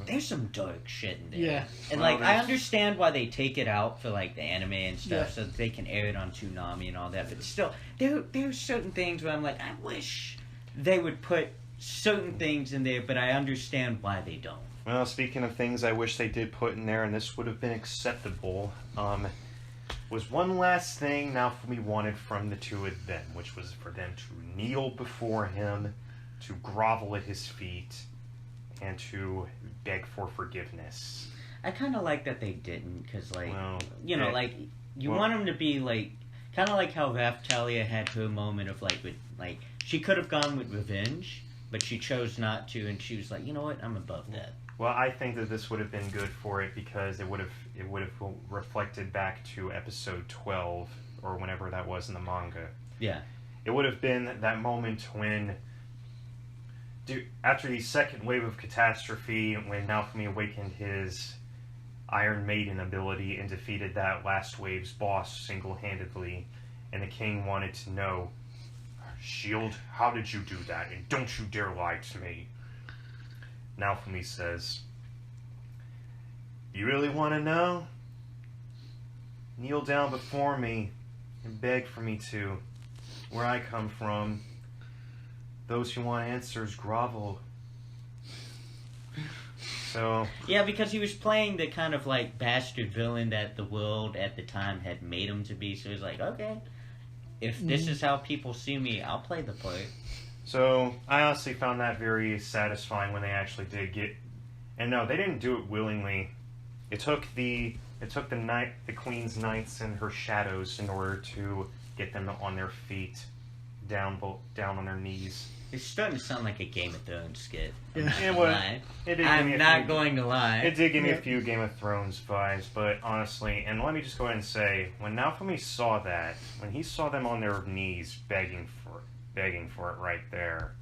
there's some dark shit in there. Yeah. And, Well, like, I understand why they take it out for, like, the anime and stuff, Yeah. so that they can air it on Toonami and all that, but still, there's certain things where I'm like, I wish they would put certain things in there, but I understand why they don't. Well, speaking of things I wish they did put in there, and this would have been acceptable, was one last thing Naofumi wanted from the two of them, which was for them to kneel before him, to grovel at his feet, and to beg for forgiveness. I kind of like that they didn't, because, like, Well, you know, yeah. like, you want them to be, like, kind of like how Raphtalia had her moment of, like, with, like, she could have gone with revenge, but she chose not to, and she was like, you know what, I'm above that. Well, I think that this would have been good for it because it would have reflected back to episode 12 or whenever that was in the manga. Yeah. It would have been that moment when, after the second wave of catastrophe, when Naofumi awakened his Iron Maiden ability and defeated that last wave's boss single-handedly, and the king wanted to know, Shield, how did you do that? And don't you dare lie to me. Naofumi says, you really want to know? Kneel down before me and beg for me to. Where I come from, those who want answers grovel. So... Yeah, because he was playing the kind of, like, bastard villain that the world at the time had made him to be, so he's like, okay, if this is how people see me, I'll play the part. So, I honestly found that very satisfying when they actually did get... And no, they didn't do it willingly. It took the Queen's Knights and her shadows in order to get them on their feet, down on their knees. It's starting to sound like a Game of Thrones skit. Yeah. I'm not going to lie. It did give me a few Game of Thrones vibes, but honestly, and let me just go ahead and say, when Naofumi saw that, when he saw them on their knees begging for it right there,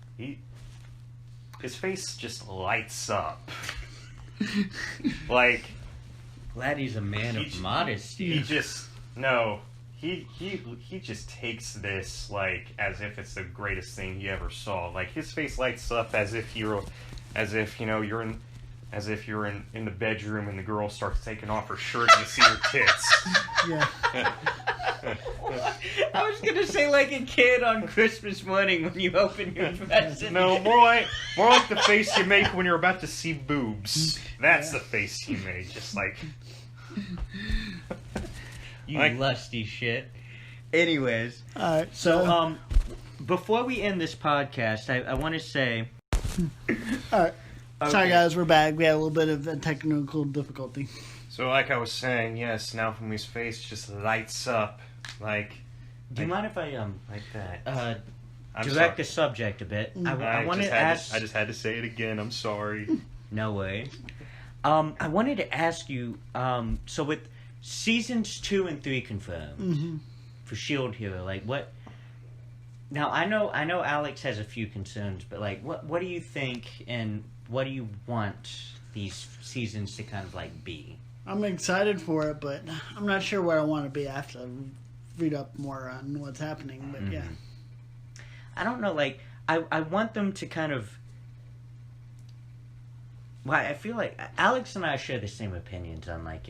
his face just lights up. Like, glad he's a man of modesty. He just takes this like as if it's the greatest thing he ever saw. Like, his face lights up as if you're in, as if you're in the bedroom and the girl starts taking off her shirt and you see her tits. Yeah. I was gonna say like a kid on Christmas morning when you open your present. No, more like the face you make when you're about to see boobs. That's the face you make, just like you lusty shit. Anyways, All right. so before we end this podcast, I want to say. All right. Okay. Sorry, guys, we're back. We had a little bit of a technical difficulty. So, like I was saying, yes, now Naofumi's face just lights up, like. Do you mind if I like that? Direct sorry. the subject a bit? I wanted just to had ask. I just had to say it again. I'm sorry. No way. I wanted to ask you. So with seasons 2 and 3 confirmed for Shield Hero, like what? Now I know Alex has a few concerns, but like what do you think and what do you want these seasons to kind of like be? I'm excited for it, but I'm not sure where I want to be. I have to read up more on what's happening, but yeah. I don't know, like I want them to kind of. Well, I feel like Alex and I share the same opinions on like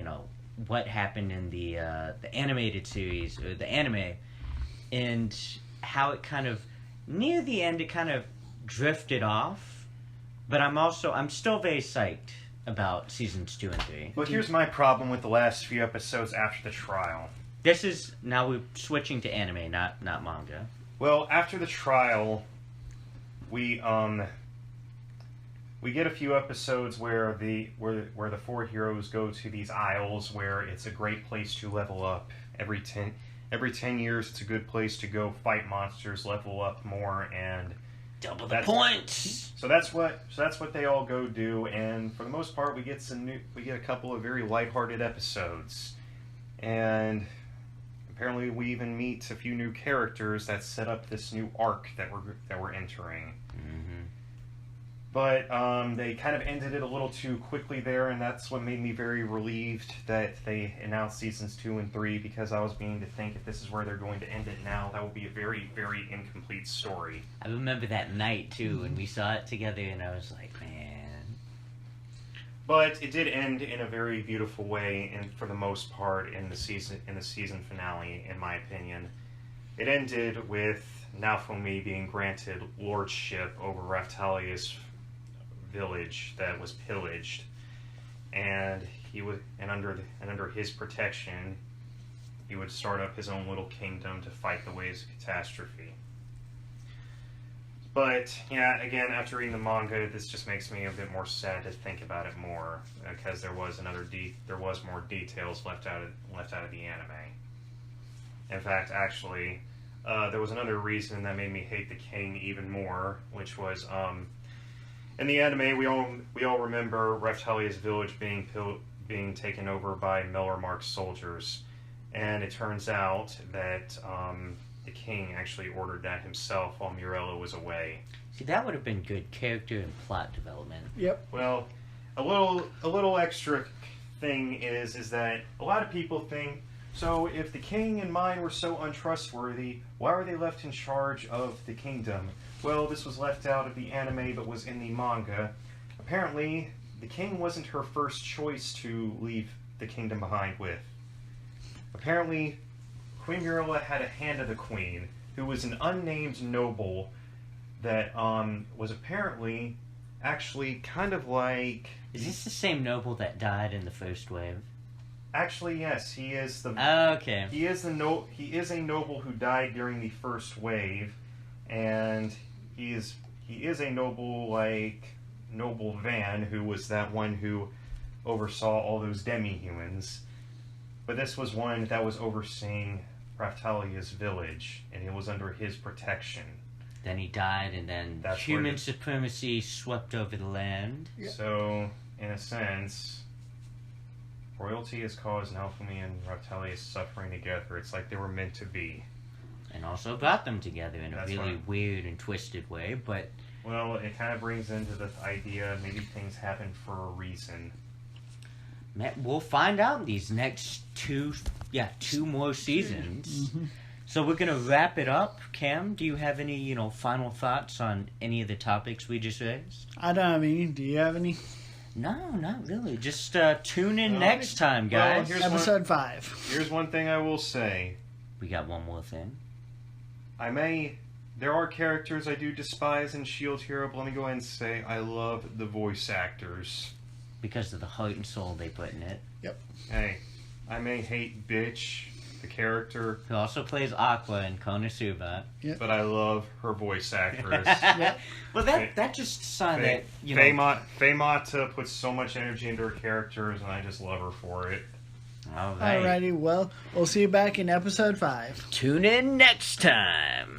what happened in the animated series or the anime, and how it kind of near the end it kind of drifted off. But I'm still very psyched about seasons 2 and 3. But here's my problem with the last few episodes after the trial. This is now we're switching to anime, not manga. Well, after the trial, we get a few episodes where the 4 heroes go to these isles where it's a great place to level up. Every 10 years, it's a good place to go fight monsters, level up more, and double the points. So that's what they all go do, and for the most part, we get a couple of very lighthearted episodes, and apparently we even meet a few new characters that set up this new arc that we're entering. But they kind of ended it a little too quickly there, and that's what made me very relieved that they announced seasons 2 and 3, because I was beginning to think if this is where they're going to end it now, that will be a very, very incomplete story. I remember that night, too, when we saw it together, and I was like, man. But it did end in a very beautiful way, and for the most part, in the season finale, in my opinion. It ended with Naofumi being granted lordship over Raphtalia's village that was pillaged, and under his protection, he would start up his own little kingdom to fight the waves of catastrophe. But yeah, again, after reading the manga, this just makes me a bit more sad to think about it more, because there was more details left out of the anime. In fact, actually, there was another reason that made me hate the king even more, which was in the anime, we all remember Raphtalia's village being taken over by Melormark's soldiers, and it turns out that the king actually ordered that himself while Murella was away. See, that would have been good character and plot development. Yep. Well, a little extra thing is that a lot of people think, so if the king and mine were so untrustworthy, why were they left in charge of the kingdom? Well, this was left out of the anime but was in the manga. Apparently, the king wasn't her first choice to leave the kingdom behind with. Apparently, Queen Murella had a hand of the queen, who was an unnamed noble that was apparently actually kind of like... Is this the same noble that died in the first wave? Actually, yes, he is the... Okay. He is a noble who died during the first wave, and he is a noble like Noble Van, who was that one who oversaw all those demi-humans. But this was one that was overseeing Raphtalia's village, and it was under his protection. Then he died, and then human supremacy swept over the land. Yep. So, in a sense, royalty has caused Naofumi and Raptalia suffering together. It's like they were meant to be. And also brought them together in a That's really right. weird and twisted way, but... Well, it kind of brings into the idea maybe things happen for a reason. We'll find out in these next two more seasons. So we're gonna wrap it up. Cam, do you have any, final thoughts on any of the topics we just raised? I don't have any. Do you have any? No, not really. Just tune in Well, next time, guys. here's Episode 5. Here's one thing I will say. We got one more thing. There are characters I do despise in Shield Hero, but let me go ahead and say I love the voice actors. Because of the heart and soul they put in it. Hey, I may hate Bitch, the character, Who also plays Aqua in Konosuba. but I love her voice actress. Well, that just sign that, you know... Faye puts so much energy into her characters, and I just love her for it. All right. Alrighty, well, we'll see you back in episode 5. Tune in next time.